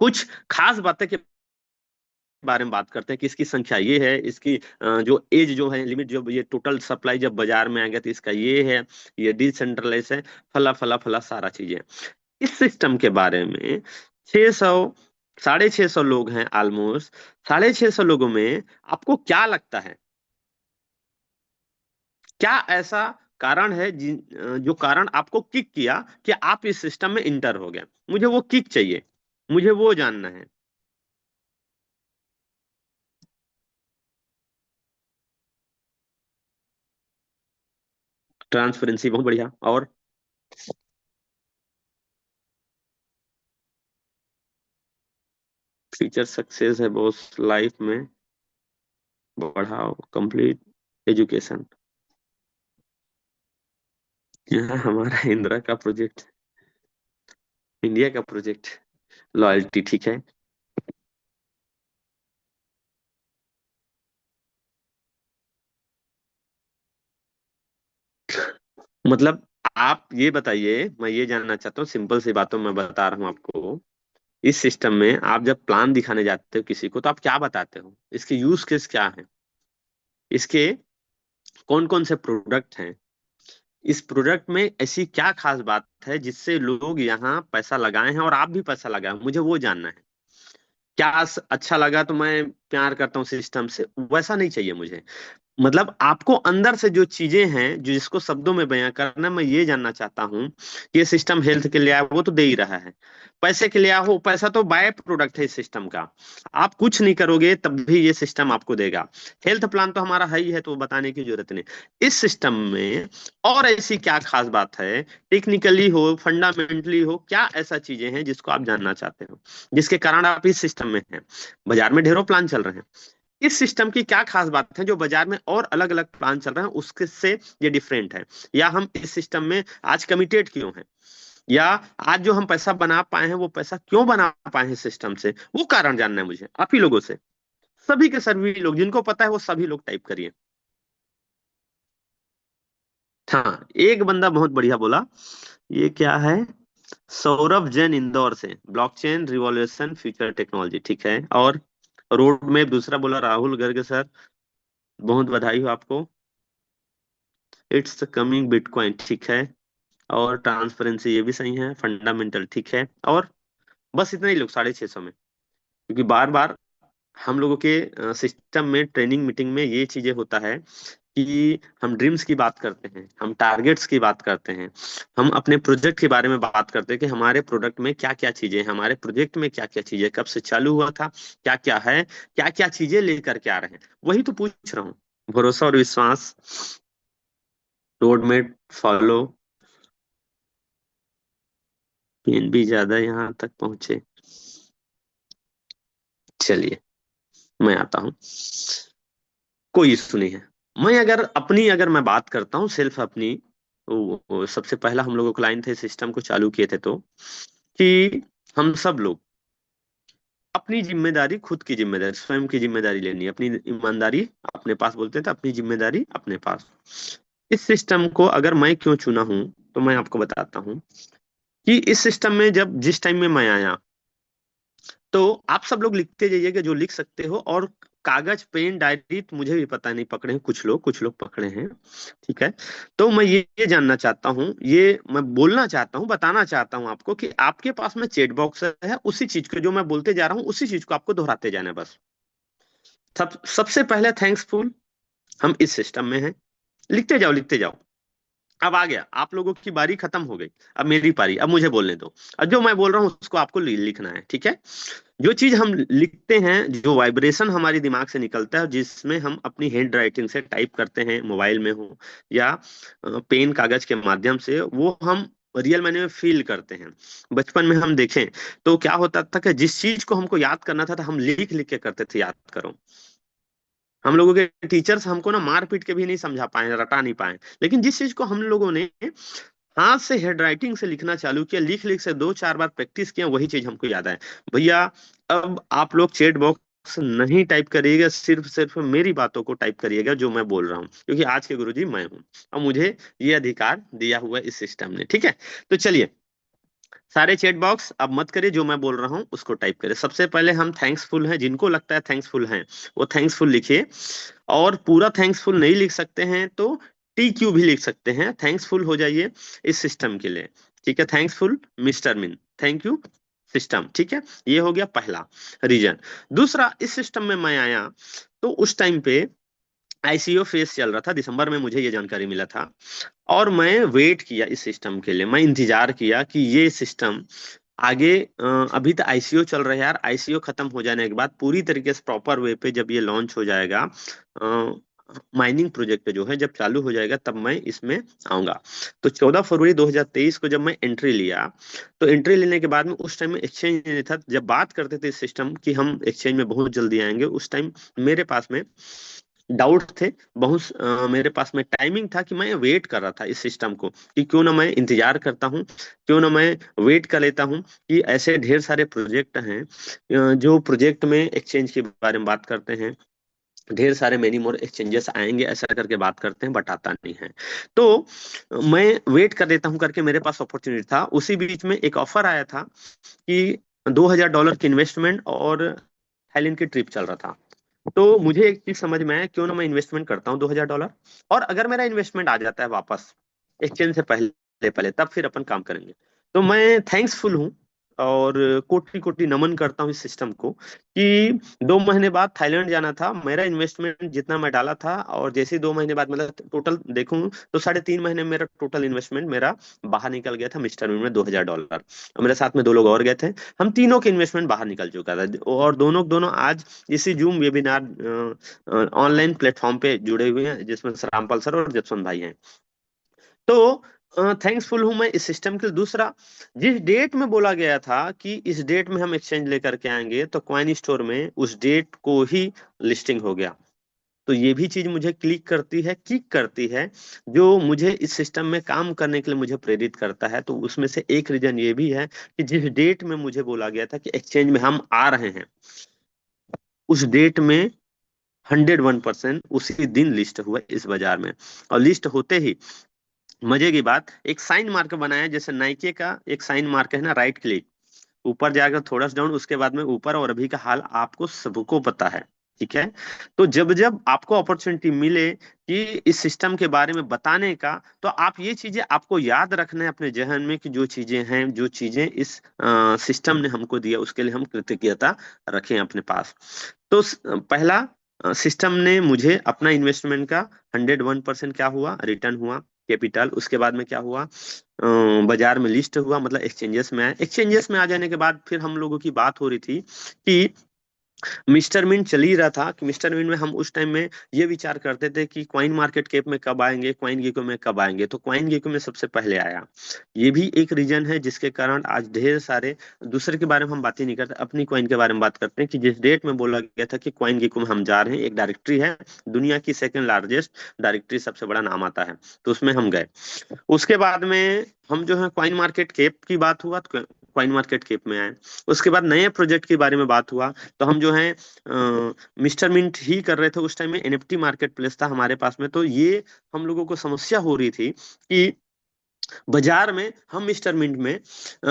कुछ खास बातें के बारे में बात करते हैं कि इसकी संख्या ये है, इसकी जो एज जो है लिमिट, जो ये टोटल सप्लाई जब बाजार में आ गया तो इसका ये है, ये डिसेंट्रलाइज है, फला फला फला सारा चीजें। इस सिस्टम के बारे में 600 650 लोग हैं ऑलमोस्ट, 650 लोगों में आपको क्या लगता है, क्या ऐसा कारण है जो कारण आपको किक किया कि आप इस सिस्टम में इंटर हो गए। मुझे वो किक चाहिए, मुझे वो जानना है। ट्रांसपेरेंसी बहुत बढ़िया। और फ्यूचर सक्सेस है बॉस लाइफ में, बढ़ाओ कंप्लीट एजुकेशन, यहाँ हमारा इंदिरा का प्रोजेक्ट, इंडिया का प्रोजेक्ट, लॉयल्टी, ठीक है। मतलब आप ये बताइए, मैं ये जानना चाहता हूँ, सिंपल सी बातों में बता रहा हूँ आपको, इस सिस्टम में आप जब प्लान दिखाने जाते हो किसी को तो आप क्या बताते हो, इसके यूज केस क्या है, इसके कौन कौन से प्रोडक्ट हैं, इस प्रोडक्ट में ऐसी क्या खास बात है जिससे लोग यहाँ पैसा लगाए हैं और आप भी पैसा लगाए, मुझे वो जानना है। क्या अच्छा लगा तो मैं प्यार करता हूँ सिस्टम से, वैसा नहीं चाहिए मुझे। मतलब आपको अंदर से जो चीजें हैं जो जिसको शब्दों में बयां करना, मैं ये जानना चाहता हूँ कि ये सिस्टम हेल्थ के लिए आया वो तो दे ही रहा है, पैसे के लिए आया हो, पैसा तो बाय प्रोडक्ट है इस सिस्टम का, आप कुछ नहीं करोगे तब भी ये सिस्टम आपको देगा। हेल्थ प्लान तो हमारा है ही है, तो वो बताने की जरूरत नहीं। इस सिस्टम में और ऐसी क्या खास बात है, टेक्निकली हो फंडामेंटली हो, क्या ऐसा चीजें हैं जिसको आप जानना चाहते हो, जिसके कारण आप इस सिस्टम में हैं। बाजार में ढेरों प्लान चल रहे हैं, इस सिस्टम की क्या खास बात है जो बाजार में और अलग अलग प्लान चल रहे हैं उसके से ये डिफरेंट है, या हम इस सिस्टम में आज कमिटेड क्यों हैं, या आज जो हम पैसा बना पाए हैं वो पैसा क्यों बना पाए हैं सिस्टम से, वो कारण जानना है मुझे आप ही लोगों से। सभी के सभी लोग जिनको पता है वो सभी लोग टाइप करिए। हाँ, एक बंदा बहुत बढ़िया बोला, ये क्या है, सौरभ जैन इंदौर से, ब्लॉकचेन रिवॉल्यूशन फ्यूचर टेक्नोलॉजी, ठीक है। और रोड मैप दूसरा बोला राहुल गर्ग सर, बहुत बधाई हो आपको। इट्स कमिंग बिटकॉइन, ठीक है। और ट्रांसपेरेंसी ये भी सही है, फंडामेंटल ठीक है। और बस इतना ही लोग 650 में, क्योंकि बार बार हम लोगों के सिस्टम में ट्रेनिंग मीटिंग में ये चीजें होता है कि हम ड्रीम्स की बात करते हैं, हम टारगेट्स की बात करते हैं, हम अपने प्रोजेक्ट के बारे में बात करते हैं कि हमारे प्रोडक्ट में क्या क्या चीजें हैं, हमारे प्रोजेक्ट में क्या क्या चीजें, कब से चालू हुआ था, क्या क्या है, क्या क्या चीजें लेकर के आ रहे हैं, वही तो पूछ रहा हूँ। भरोसा और विश्वास, रोड में फॉलो, पेन भी ज्यादा यहाँ तक पहुंचे। चलिए मैं आता हूँ, कोई इशू नहीं है। अगर मैं बात करता हूँ सिर्फ अपनी, सबसे पहला हम लोगों को लाइन थे सिस्टम को चालू किए थे तो, कि हम सब लोग अपनी जिम्मेदारी, खुद की जिम्मेदारी, स्वयं की जिम्मेदारी लेनी है, अपनी ईमानदारी अपने पास, बोलते थे अपनी जिम्मेदारी अपने पास। इस सिस्टम को अगर मैं क्यों चुना हूं तो मैं आपको बताता हूँ कि इस सिस्टम में जब जिस टाइम में मैं आया, तो आप सब लोग लिखते जाइएगा जो लिख सकते हो, और कागज पेन डायरी तो मुझे भी पता नहीं पकड़े हैं, कुछ लोग पकड़े हैं, ठीक है। तो मैं ये जानना चाहता हूँ, ये मैं बोलना चाहता हूँ, बताना चाहता हूँ आपको कि आपके पास में चैट बॉक्स है, उसी चीज को जो मैं बोलते जा रहा हूँ उसी चीज को आपको दोहराते जाना है बस। सबसे पहले थैंक्सफुल, हम इस सिस्टम में हैं, लिखते जाओ लिखते जाओ। अब आ गया, आप लोगों की बारी खत्म हो गई, अब मेरी पारी, अब मुझे बोलने दो। अब जो मैं बोल रहा हूँ उसको आपको लिखना है, ठीक है? जो चीज हम लिखते हैं, जो वाइब्रेशन हमारे दिमाग से निकलता है, जिसमें हम अपनी हैंड राइटिंग से टाइप करते हैं, मोबाइल में हो या पेन कागज के माध्यम से, वो हम रियल मायने में फील करते हैं। बचपन में हम देखें तो क्या होता था कि जिस चीज को हमको याद करना था तो हम लिख लिख के करते थे, याद करो। हम लोगों के टीचर्स हमको ना मार पीट के भी नहीं समझा पाए, रटा नहीं पाए, लेकिन जिस चीज को हम लोगों ने हाथ से हेड राइटिंग से लिखना चालू किया, लिख लिख से 2-4 बार प्रैक्टिस किया, वही चीज हमको याद है। भैया, अब आप लोग चैट बॉक्स नहीं टाइप करिएगा, सिर्फ सिर्फ मेरी बातों को टाइप करिएगा जो मैं बोल रहा हूँ, क्योंकि आज के गुरुजी मैं हूँ और मुझे ये अधिकार दिया हुआ है इस सिस्टम ने, ठीक है? तो चलिए, सारे चैट बॉक्स अब मत करिए, जो मैं बोल रहा हूँ उसको टाइप करिए। सबसे पहले हम थैंक्सफुल हैं, जिनको लगता है थैंक्सफुल हैं वो थैंक्सफुल लिखिए। और पूरा थैंक्सफुल नहीं लिख सकते हैं तो टी क्यू भी लिख सकते हैं, थैंक्सफुल हो जाइए इस सिस्टम के लिए, ठीक है? थैंक्सफुल मिस्टर मिन, थैंक यू सिस्टम, ठीक है? ये हो गया पहला रीजन। दूसरा, इस सिस्टम में मैं आया तो उस टाइम पे आईसीयू फेज चल रहा था, दिसंबर में मुझे ये जानकारी मिला था। और मैं वेट किया इस सिस्टम के लिए, मैं इंतजार किया कि ये सिस्टम आगे अभी तो आईसीयू चल रहा है यार, आईसीयू खत्म हो जाने के बाद पूरी तरीके से प्रॉपर वे पे जब ये लॉन्च हो जाएगा, माइनिंग प्रोजेक्ट जो है जब चालू हो जाएगा, तब मैं इसमें आऊंगा। तो 14 फरवरी 2023 को जब मैं एंट्री लिया, तो एंट्री लेने के बाद में उस टाइम में एक्सचेंज नहीं था। जब बात करते थे इस सिस्टम की हम एक्सचेंज में बहुत जल्दी आएंगे, उस टाइम मेरे पास में डाउट थे बहुत, मेरे पास में टाइमिंग था कि मैं वेट कर रहा था इस सिस्टम को, कि क्यों ना मैं इंतजार करता हूँ, क्यों ना मैं वेट कर लेता हूँ कि ऐसे ढेर सारे प्रोजेक्ट हैं जो प्रोजेक्ट में एक्सचेंज के बारे में बात करते हैं, ढेर सारे मेनी मोर एक्सचेंजेस आएंगे ऐसा करके बात करते हैं, बट आता नहीं है। तो मैं वेट कर लेता हूँ करके मेरे पास अपॉर्चुनिटी था। उसी बीच में एक ऑफर आया था कि $2000 की इन्वेस्टमेंट और थाईलैंड की ट्रिप चल रहा था। तो मुझे एक चीज समझ में आया, क्यों ना मैं इन्वेस्टमेंट करता हूँ $2000, और अगर मेरा इन्वेस्टमेंट आ जाता है वापस एक्सचेंज से पहले पहले, तब फिर अपन काम करेंगे। तो मैं थैंक्सफुल हूँ और कोटि कोटि नमन करता हूँ इस सिस्टम को कि 2 महीने बाद थाईलैंड जाना था, मेरा इन्वेस्टमेंट जितना मैं डाला था, और जैसे ही 2 महीने बाद मतलब टोटल देखूं तो 3.5 महीने में मेरा टोटल इन्वेस्टमेंट मेरा बाहर निकल गया था मिस्टर में $2000। और मेरे साथ में 2 लोग और गए थे, हम तीनों के इन्वेस्टमेंट बाहर निकल चुका था, और दोनों दोनों आज इसी जूम वेबिनार ऑनलाइन प्लेटफॉर्म पे जुड़े हुए हैं, जिसमें रामपाल सर और जसवंत भाई हैं। तो थैंक्सफुल हूं मैं इस सिस्टम के लिए। दूसरा, जिस डेट में बोला गया था कि इस डेट में हम एक्सचेंज लेकर के आएंगे, तो कॉइन स्टोर में उस डेट को ही लिस्टिंग हो गया। तो ये भी चीज मुझे क्लिक करती है, किक करती है, जो मुझे इस सिस्टम में काम करने के लिए मुझे प्रेरित करता है। तो उसमें से एक रीजन ये भी है कि जिस डेट में मुझे बोला गया था कि एक्सचेंज में हम आ रहे हैं, उस डेट में 101% उसी दिन लिस्ट हुआ इस बाजार में। और लिस्ट होते ही मजे की बात, एक साइन मार्क बनाया, जैसे नाइके का एक साइन मार्क है ना, राइट क्लिक, ऊपर जाकर थोड़ा सा डाउन, उसके बाद में ऊपर, और अभी का हाल आपको सबको पता है, ठीक है? तो जब जब आपको अपॉर्चुनिटी मिले कि इस सिस्टम के बारे में बताने का, तो आप ये चीजें आपको याद रखना है अपने जहन में, कि जो चीजें हैं, जो चीजें इस सिस्टम ने हमको दिया, उसके लिए हम कृतज्ञता रखें अपने पास। तो पहला, सिस्टम ने मुझे अपना इन्वेस्टमेंट का 101% क्या हुआ, रिटर्न हुआ कैपिटल। उसके बाद में क्या हुआ, बाजार में लिस्ट हुआ, मतलब एक्सचेंजेस में आया। एक्सचेंजेस में आ जाने के बाद फिर हम लोगों की बात हो रही थी कि मिस्टर मिंट चल ही रहा था, कि मिस्टर मिंट में हम उस टाइम में ये विचार करते थे कि क्वाइन मार्केट कैप में कब आएंगे, क्वाइन गेको में कब आएंगे। तो क्वाइन गेको में सबसे पहले आया। ये भी एक रीजन है जिसके कारण आज ढेर सारे, दूसरे के बारे में हम बात ही नहीं करते, अपनी क्वाइन के बारे में बात करते हैं, कि जिस डेट में बोला गया था कि क्वाइन गेको में हम जा रहे हैं, एक डायरेक्टरी है दुनिया की सेकंड लार्जेस्ट डायरेक्टरी, सबसे बड़ा नाम आता है, तो उसमें हम गए। उसके बाद में हम जो है क्वाइन मार्केट केप की बात हुआ तो क्वाइन मार्केट केप में आए। उसके बाद नए प्रोजेक्ट के बारे में बात हुआ, तो हम जो है मिस्टर मिंट ही कर रहे थे उस टाइम में, एनएफटी मार्केट प्लेस था हमारे पास में। तो ये हम लोगों को समस्या हो रही थी कि बाजार में हम मिस्टर मिंट में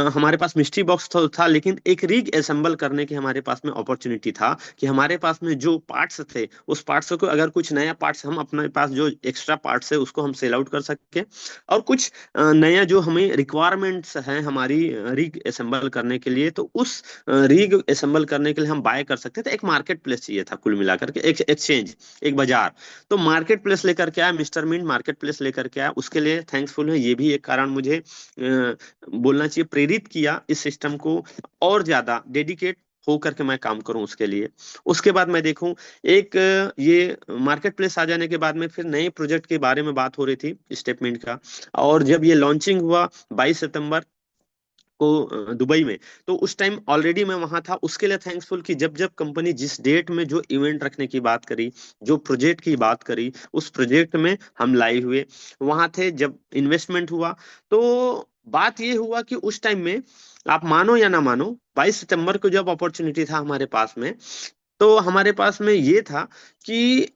हमारे पास मिस्ट्री बॉक्स था, लेकिन एक रिग असेंबल करने की हमारे पास में अपॉर्चुनिटी था कि हमारे पास में जो पार्ट्स थे उस पार्ट्स को अगर कुछ नया पार्ट्स हम अपने पास जो एक्स्ट्रा पार्ट्स है उसको हम सेल आउट कर सके, और कुछ नया जो हमें रिक्वायरमेंट्स है हमारी रिग असेंबल करने के लिए, तो उस रिग असेंबल करने के लिए हम बाय कर सकते थे। एक मार्केट प्लेस चाहिए था कुल मिलाकर के, एक एक्सचेंज, एक बाजार। तो मार्केट प्लेस लेकर के आया मिस्टर मिंट, मार्केट प्लेस लेकर के आया, उसके लिए थैंक्सफुल है। ये भी एक कारण मुझे बोलना चाहिए, प्रेरित किया इस सिस्टम को और ज्यादा डेडिकेट हो करके मैं काम करूं उसके लिए। उसके बाद मैं देखूं एक ये मार्केट प्लेस आ जाने के बाद में फिर नए प्रोजेक्ट के बारे में बात हो रही थी स्टेटमेंट का, और जब ये लॉन्चिंग हुआ 22 सितंबर को दुबई में, तो उस टाइम ऑलरेडी मैं वहां था। उसके लिए थैंक्सफुल कि जब जब कंपनी जिस डेट में जो इवेंट रखने की बात करी, जो प्रोजेक्ट की बात करी, उस प्रोजेक्ट में हम लाइव हुए, वहां थे। जब इन्वेस्टमेंट हुआ तो बात ये हुआ कि उस टाइम में, आप मानो या ना मानो, 22 सितंबर को जब अपॉर्चुनिटी था हमारे पास में, तो हमारे पास में ये था कि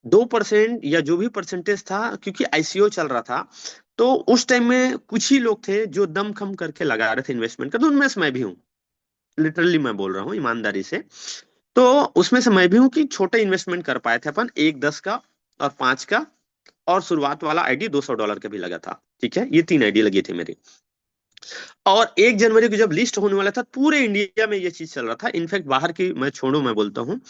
2% या जो भी परसेंटेज था, क्योंकि आईसीओ चल रहा था, तो उस टाइम में कुछ ही लोग थे जो दम खम करके लगा रहे थे इन्वेस्टमेंट का, तो उनमें से मैं भी हूँ। लिटरली मैं बोल रहा हूँ ईमानदारी से। तो उसमें से मैं भी हूँ कि छोटे इन्वेस्टमेंट कर पाए थे अपन, एक 10 का और 5 का, और शुरुआत वाला आईडी $200 का भी लगा था। ठीक है, ये 3 आईडी लगी थी मेरी। और 1 जनवरी को जब लिस्ट होने वाला था, पूरे इंडिया में ये चीज चल रहा था। इनफैक्ट बाहर की मैं छोड़ू, मैं बोलता हूँ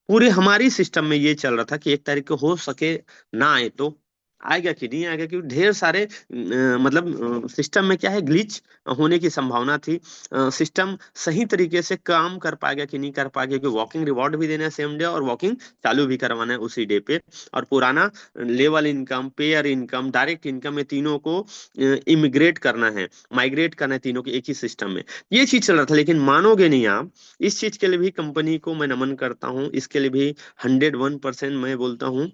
पूरे हमारी सिस्टम में ये चल रहा था कि 1 तारीख को हो सके ना आए तो आएगा कि नहीं आएगा, क्योंकि ढेर सारे मतलब सिस्टम में क्या है, ग्लिच होने की संभावना थी। सिस्टम सही तरीके से काम कर पाएगा कि नहीं कर पाएगा, क्योंकि वॉकिंग रिवॉर्ड भी देना है सेम डे, और वॉकिंग चालू भी करवाना है उसी डे पे। और पुराना level income, pair income, direct income, ये तीनों को इमिग्रेट करना है, माइग्रेट करना है तीनों के एक ही सिस्टम में। ये चीज चल रहा था। लेकिन मानोगे नहीं आप, इस चीज के लिए भी कंपनी को मैं नमन करता हूँ, इसके लिए भी 101% मैं बोलता हूँ,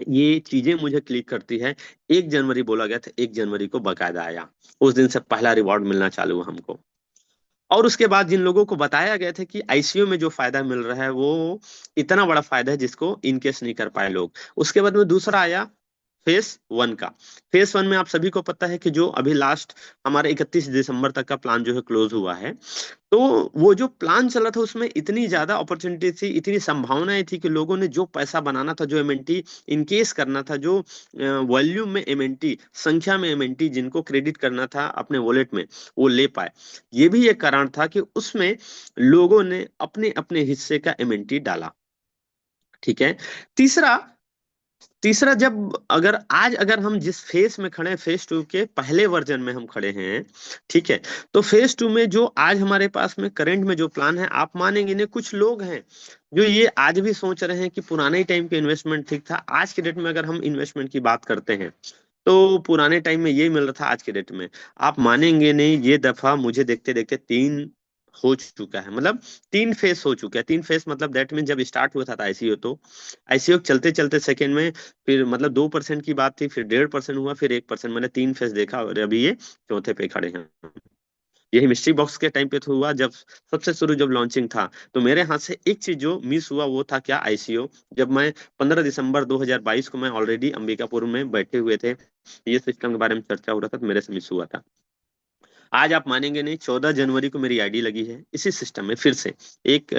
ये चीजें मुझे क्लिक करती है। 1 जनवरी बोला गया था, 1 जनवरी को बकायदा आया, उस दिन से पहला रिवॉर्ड मिलना चालू हुआ हमको। और उसके बाद जिन लोगों को बताया गया था कि आईसीयू में जो फायदा मिल रहा है वो इतना बड़ा फायदा है जिसको इनकेस नहीं कर पाए लोग। उसके बाद में दूसरा आया फेस 1 का। फेस 1 में आप सभी को पता है कि जो अभी लास्ट हमारा 31 दिसंबर तक का प्लान जो है क्लोज हुआ है, तो वो जो प्लान चल रहा था उसमें इतनी ज्यादा अपॉर्चुनिटी थी, इतनी संभावनाएं थी कि लोगों ने जो पैसा बनाना था, जो एमएनटी इनकेस करना था, जो वॉल्यूम में एमएनटी, संख्या में एमएनटी जिनको क्रेडिट करना था अपने वॉलेट में, वो ले पाए। ये भी एक कारण था कि उसमें लोगों ने अपने अपने हिस्से का एमएनटी डाला। ठीक है। तीसरा तीसरा जब अगर हम जिस फेस में खड़े हैं, फेस 2 के पहले वर्जन में हम खड़े हैं, ठीक है, तो फेस 2 में जो आज हमारे पास में करंट में जो प्लान है, आप मानेंगे नहीं, कुछ लोग हैं जो ये आज भी सोच रहे हैं कि पुराने टाइम के इन्वेस्टमेंट ठीक था। आज के डेट में अगर हम इन्वेस्टमेंट की बात करते हैं, तो पुराने टाइम में ये मिल रहा था, आज के डेट में आप मानेंगे नहीं, ये दफा मुझे देखते देखते 3 हो चुका है, मतलब 3 फेस हो चुका है। 3 फेस मतलब दैट मीन जब स्टार्ट हुआ था आईसीओ, तो आईसीओ चलते चलते सेकंड में फिर मतलब 2% की बात थी, फिर 1.5% हुआ, फिर 1%, मैंने 3 फेस देखा, और अभी ये चौथे पे खड़े हैं। यही मिस्ट्री बॉक्स के टाइम पे तो हुआ, जब सबसे शुरू जब लॉन्चिंग था, तो मेरे हाथ से एक चीज जो मिस हुआ वो था क्या, आईसीओ। जब मैं 15 दिसंबर 2022 को मैं ऑलरेडी अंबिकापुर में बैठे हुए थे, ये सिस्टम के बारे में चर्चा हो रहा था, तो मेरे से मिस हुआ था। आज आप मानेंगे नहीं, 14 जनवरी को मेरी आईडी लगी है इसी सिस्टम में फिर से। एक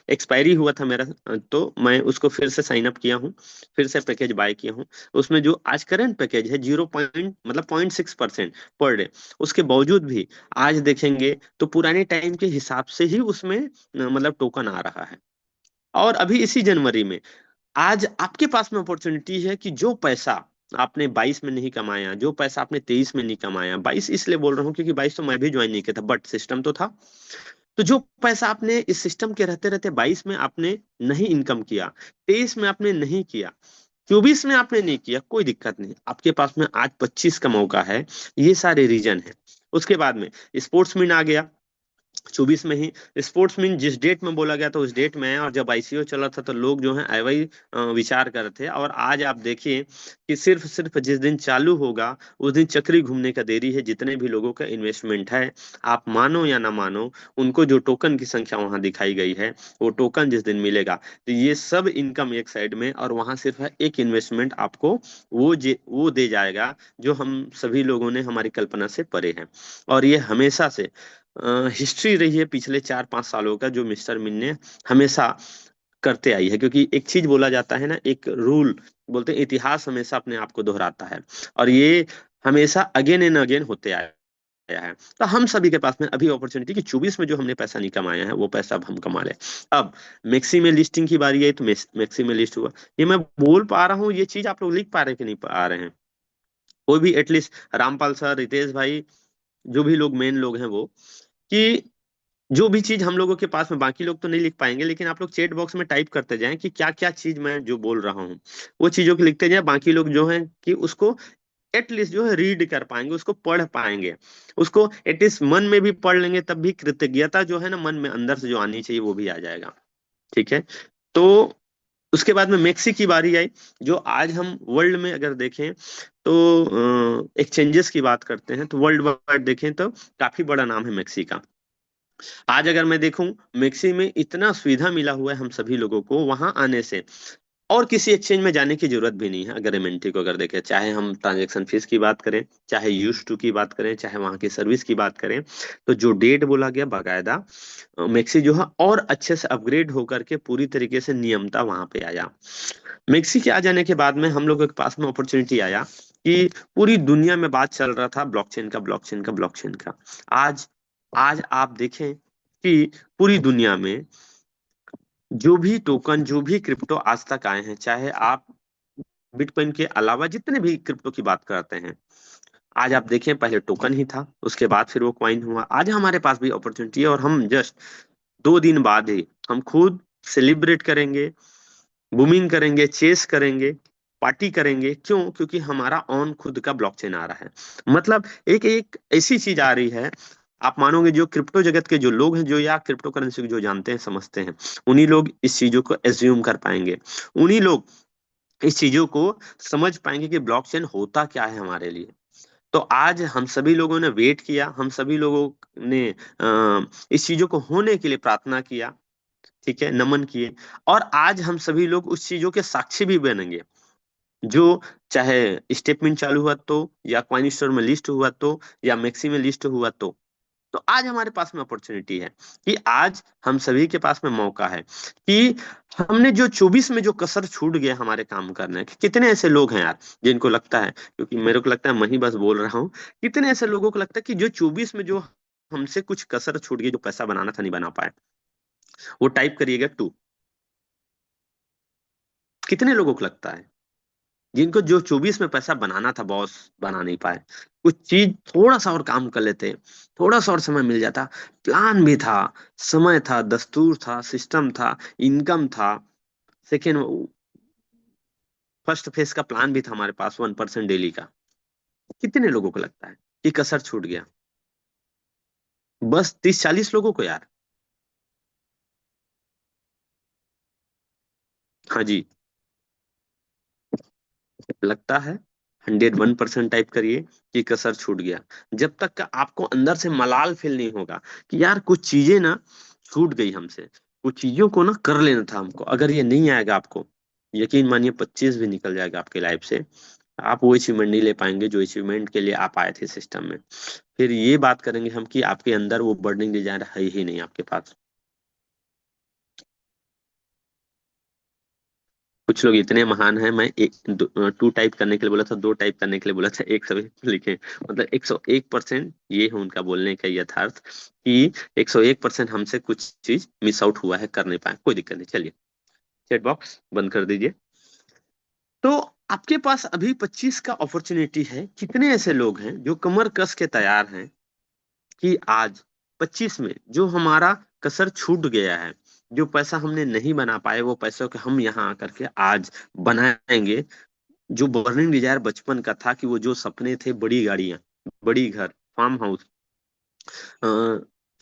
एक्सपायरी हुआ था मेरा, तो मैं उसको फिर से साइन अप किया हूँ, फिर से पैकेज बाय किया हूँ। उसमें जो आज करंट पैकेज है 0.6% पर डे, उसके बावजूद भी आज देखेंगे तो पुराने टाइम के हिसाब से ही उसमें मतलब टोकन आ रहा है। और अभी इसी जनवरी में आज आपके पास में अपॉर्चुनिटी है कि जो पैसा आपने 22 में नहीं कमाया, जो पैसा आपने 23 में नहीं कमाया, 22 इसलिए बोल रहा हूँ क्योंकि 22 तो मैं भी ज्वाइन नहीं किया था, बट सिस्टम तो था। तो जो पैसा आपने इस सिस्टम के रहते रहते 22 में आपने नहीं इनकम किया, 23 में आपने नहीं किया, 24 में आपने नहीं किया, कोई दिक्कत नहीं, आपके पास में आज 25 का मौका है। ये सारे रीजन है। उसके बाद में स्पोर्ट्स मीट आ गया, 24 में ही। स्पोर्ट्स मीन जिस डेट में बोला गया था उस डेट में है, और जब आईसीओ चला था तो लोग जो है वही विचार कर रहे थे। और आज आप देखिए कि सिर्फ सिर्फ जिस दिन चालू होगा उस दिन चक्री घूमने का देरी है। जितने भी लोगों का इन्वेस्टमेंट है, आप मानो या ना मानो, उनको जो टोकन की संख्या वहां दिखाई गई है, वो टोकन जिस दिन मिलेगा तो ये सब इनकम एक साइड में, और वहां सिर्फ है एक इन्वेस्टमेंट आपको वो दे जाएगा जो हम सभी लोगों ने हमारी कल्पना से परे है। और ये हमेशा से हिस्ट्री रही है पिछले 4-5 सालों का, जो मिस्टर मिन ने हमेशा करते आई है। क्योंकि एक चीज बोला जाता है ना, एक रूल बोलते हैं, इतिहास हमेशा अपने आप को दोहराता है, और ये हमेशा अगेन एंड अगेन होते आया है। तो हम सभी के पास में अभी अपॉर्चुनिटी कि 24 में जो हमने पैसा नहीं कमाया है वो पैसा अब हम कमा ले। अब मैक्सी में लिस्टिंग की बारी आई तो मैक्सी में लिस्ट हुआ। ये मैं बोल पा रहा हूँ, ये चीज आप लोग लिख पा रहे कि नहीं पा रहे हैं? कोई भी एटलीस्ट रामपाल सर, रितेश भाई, जो भी लोग मेन लोग हैं वो, कि जो भी चीज हम लोगों के पास में, बाकी लोग तो नहीं लिख पाएंगे, लेकिन आप लोग चैट बॉक्स में टाइप करते जाएं कि क्या क्या चीज मैं जो बोल रहा हूँ वो चीजों को लिखते जाएं। बाकी लोग जो है कि उसको एटलीस्ट जो है रीड कर पाएंगे, उसको पढ़ पाएंगे, उसको एटलीस्ट मन में भी पढ़ लेंगे, तब भी कृतज्ञता जो है ना मन में अंदर से जो आनी चाहिए वो भी आ जाएगा। ठीक है। तो उसके बाद में मैक्सी की बारी आई, जो आज हम वर्ल्ड में अगर देखें तो एक्सचेंजेस की बात करते हैं तो वर्ल्ड वाइड देखें तो काफी बड़ा नाम है मैक्सी का। आज अगर मैं देखूं, मैक्सी में इतना सुविधा मिला हुआ है हम सभी लोगों को वहां आने से, और किसी एक्सचेंज में जाने की जरूरत भी नहीं है। अगर एमएनटी को अगर देखें, चाहे हम ट्रांजैक्शन फीस की बात करें, चाहे यूज टू की बात करें, चाहे वहां की सर्विस की बात करें, तो जो डेट बोला गया बाकायदा मैक्सी जो है और अच्छे से अपग्रेड होकर के पूरी तरीके से नियमता वहां पे आया। मैक्सी के आ जाने के बाद में हम लोगों के पास में अपॉर्चुनिटी आया कि पूरी दुनिया में बात चल रहा था ब्लॉकचेन का, ब्लॉकचेन का, ब्लॉकचेन का। आज आज आप देखें कि पूरी दुनिया में जो भी टोकन, जो भी क्रिप्टो आज तक आए हैं, चाहे आप बिटकॉइन के अलावा जितने भी क्रिप्टो की बात करते हैं, आज आप देखें पहले टोकन ही था, उसके बाद फिर वो क्वाइन हुआ। आज हमारे पास भी अपॉर्चुनिटी है, और हम जस्ट 2 दिन बाद ही हम खुद सेलिब्रेट करेंगे, बूमिंग करेंगे, चेस करेंगे, पार्टी करेंगे। क्यों? क्योंकि हमारा ऑन खुद का ब्लॉकचेन आ रहा है। मतलब एक एक ऐसी चीज आ रही है, आप मानोगे जो क्रिप्टो जगत के जो लोग हैं, जो या क्रिप्टो करेंसी को जो जानते हैं, समझते हैं, उन्हीं लोग इस चीजों को एज्यूम कर पाएंगे, उन्हीं लोग इस चीजों को समझ पाएंगे कि ब्लॉकचेन होता क्या है हमारे लिए। तो आज हम सभी लोगों ने वेट किया, हम सभी लोगों ने इस चीजों को होने के लिए प्रार्थना किया, ठीक है, नमन किए, और आज हम सभी लोग उस चीजों के साक्षी भी बनेंगे। जो चाहे स्टेपमिंट चालू हुआ तो, या कॉइन स्टोर में लिस्ट हुआ तो, या मैक्सी में लिस्ट हुआ तो आज हमारे पास में अपॉर्चुनिटी है कि आज हम सभी के पास में मौका है कि हमने जो 24 में जो कसर छूट गया हमारे काम करने के। कितने ऐसे लोग हैं यार जिनको लगता है, क्योंकि मेरे को लगता है मैं ही बस बोल रहा हूँ, कितने ऐसे लोगों को लगता है कि जो 24 में जो हमसे कुछ कसर छूट गई, जो पैसा बनाना था नहीं बना पाए, वो टाइप करिएगा 2। कितने लोगों को लगता है जिनको जो 24 में पैसा बनाना था बॉस, बना नहीं पाए? कुछ चीज थोड़ा सा और काम कर लेते, थोड़ा सा और समय मिल जाता, प्लान भी था, समय था, दस्तूर था, सिस्टम था, इनकम था, सेकेंड फर्स्ट फेज का प्लान भी था हमारे पास 1% डेली का। कितने लोगों को लगता है कि कसर छूट गया? बस 30-40 लोगों को यार। हाँ जी, लगता है। 101% टाइप करिए कि कसर छूट गया। जब तक का आपको अंदर से मलाल फील नहीं होगा कि यार कुछ चीजें ना छूट गई हमसे, कुछ चीजों को ना कर लेना था हमको, अगर ये नहीं आएगा आपको, यकीन मानिए 25 भी निकल जाएगा आपके लाइफ से, आप वो अचीवमेंट नहीं ले पाएंगे जो अचीवमेंट के लिए आप आए थे सिस्टम में। फिर ये बात करेंगे हम कि आपके अंदर वो बर्निंग डिजायर है ही नहीं आपके पास। कुछ लोग इतने महान हैं, मैं 2 टाइप करने के लिए बोला था, 2 टाइप करने के लिए बोला था, एक सभी लिखे। मतलब 101% ये है उनका बोलने का यथार्थ कि 101% हमसे कुछ चीज मिस आउट हुआ है, कर नहीं पाए। कोई दिक्कत नहीं, चलिए चैट बॉक्स बंद कर दीजिए। तो आपके पास अभी 25 का अपॉर्चुनिटी है। कितने ऐसे लोग हैं जो कमर कस के तैयार हैं कि आज 25 में जो हमारा कसर छूट गया है, जो पैसा हमने नहीं बना पाए, वो पैसों के हम यहाँ आकर के आज बनाएंगे। जो बर्निंग डिजायर बचपन का था कि वो जो सपने थे, बड़ी गाड़ियां, बड़ी घर, फार्म हाउस,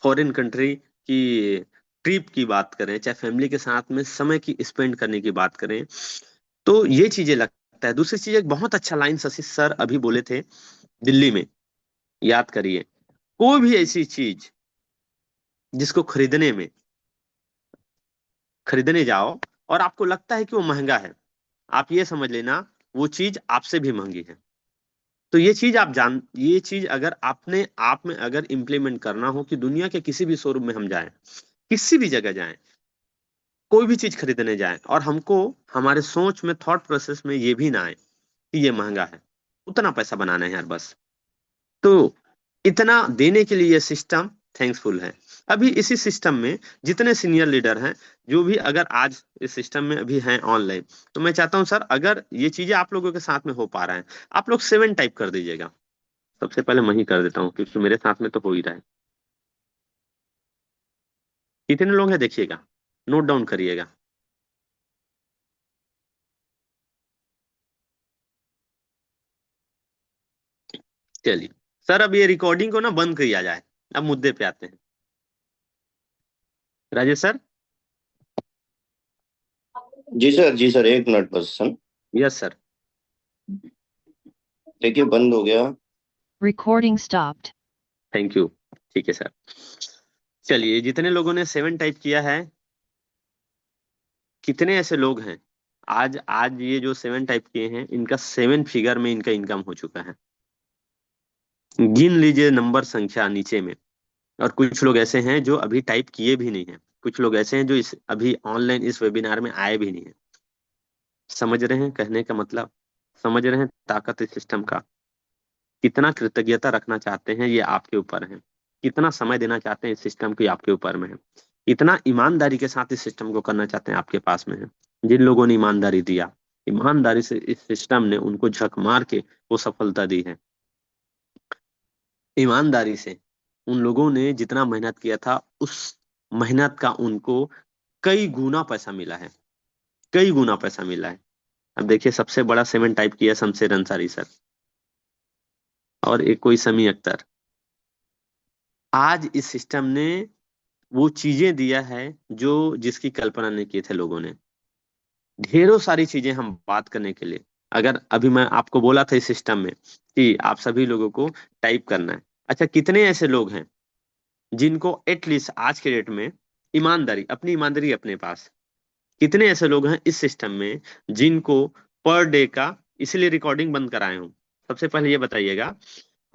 फॉरेन कंट्री की ट्रिप की बात करें, चाहे फैमिली के साथ में समय की स्पेंड करने की बात करें, तो ये चीजें लगता है। दूसरी चीज, एक बहुत अच्छा लाइन शशि सर अभी बोले थे दिल्ली में, याद करिए, कोई भी ऐसी चीज जिसको खरीदने जाओ और आपको लगता है कि वो महंगा है, आप ये समझ लेना वो चीज आपसे भी महंगी है। तो ये चीज अगर आपने आप में अगर इम्प्लीमेंट करना हो कि दुनिया के किसी भी शोरूम में हम जाएं, किसी भी जगह जाएं, कोई भी चीज खरीदने जाएं, और हमको हमारे सोच में, थॉट प्रोसेस में ये भी ना आए कि ये महंगा है, उतना पैसा बनाना है यार बस। तो इतना देने के लिए ये सिस्टम थैंक्सफुल है। अभी इसी सिस्टम में जितने सीनियर लीडर हैं, जो भी अगर आज इस सिस्टम में अभी हैं ऑनलाइन, तो मैं चाहता हूं सर, अगर ये चीजें आप लोगों के साथ में हो पा रहा है, आप लोग 7 टाइप कर दीजिएगा। सबसे पहले मैं ही कर देता हूँ क्योंकि मेरे साथ में तो हो ही रहा है। कितने लोग हैं देखिएगा, नोट डाउन करिएगा। चलिए सर, अब ये रिकॉर्डिंग को ना बंद किया जाए, अब मुद्दे पे आते हैं। राजेश सर। जी सर, एक मिनट बस सर। Yes sir. देखिए बंद हो गया। Recording stopped. Thank you. ठीक है सर। चलिए, जितने लोगों ने 7 टाइप किया है, कितने ऐसे लोग हैं आज आज ये जो 7 टाइप किए हैं, इनका 7 फिगर में इनका इनकम हो चुका है? गिन लीजिए नंबर, संख्या नीचे में। और कुछ लोग ऐसे हैं जो अभी टाइप किए भी नहीं है, कुछ लोग ऐसे हैं जो इस अभी ऑनलाइन इस वेबिनार में आए भी नहीं है। समझ रहे हैं कहने का मतलब? समझ रहे हैं ताकत इस सिस्टम का? कितना कृतज्ञता रखना चाहते हैं, ये आपके ऊपर है। कितना समय देना चाहते हैं इस सिस्टम को, ये आपके ऊपर में है। इतना ईमानदारी के साथ इस सिस्टम को करना चाहते हैं, आपके पास में है। जिन लोगों ने ईमानदारी दिया, ईमानदारी से इस सिस्टम ने उनको झक मार के वो सफलता दी है। ईमानदारी से उन लोगों ने जितना मेहनत किया था, उस मेहनत का उनको कई गुना पैसा मिला है, कई गुना पैसा मिला है। अब देखिए, सबसे बड़ा 7 टाइप किया शमशेर अंसारी सर, और एक कोई समी अख्तर। आज इस सिस्टम ने वो चीजें दिया है जो जिसकी कल्पना नहीं की थे लोगों ने। ढेरों सारी चीजें हम बात करने के लिए, अगर अभी मैं आपको बोला था इस सिस्टम में कि आप सभी लोगों को टाइप करना है, अच्छा कितने ऐसे लोग हैं जिनको एटलीस्ट आज के डेट में ईमानदारी, अपनी ईमानदारी अपने पास, कितने ऐसे लोग हैं इस सिस्टम में जिनको पर डे का, इसलिए रिकॉर्डिंग बंद कराए हूं। सबसे पहले ये बताइएगा,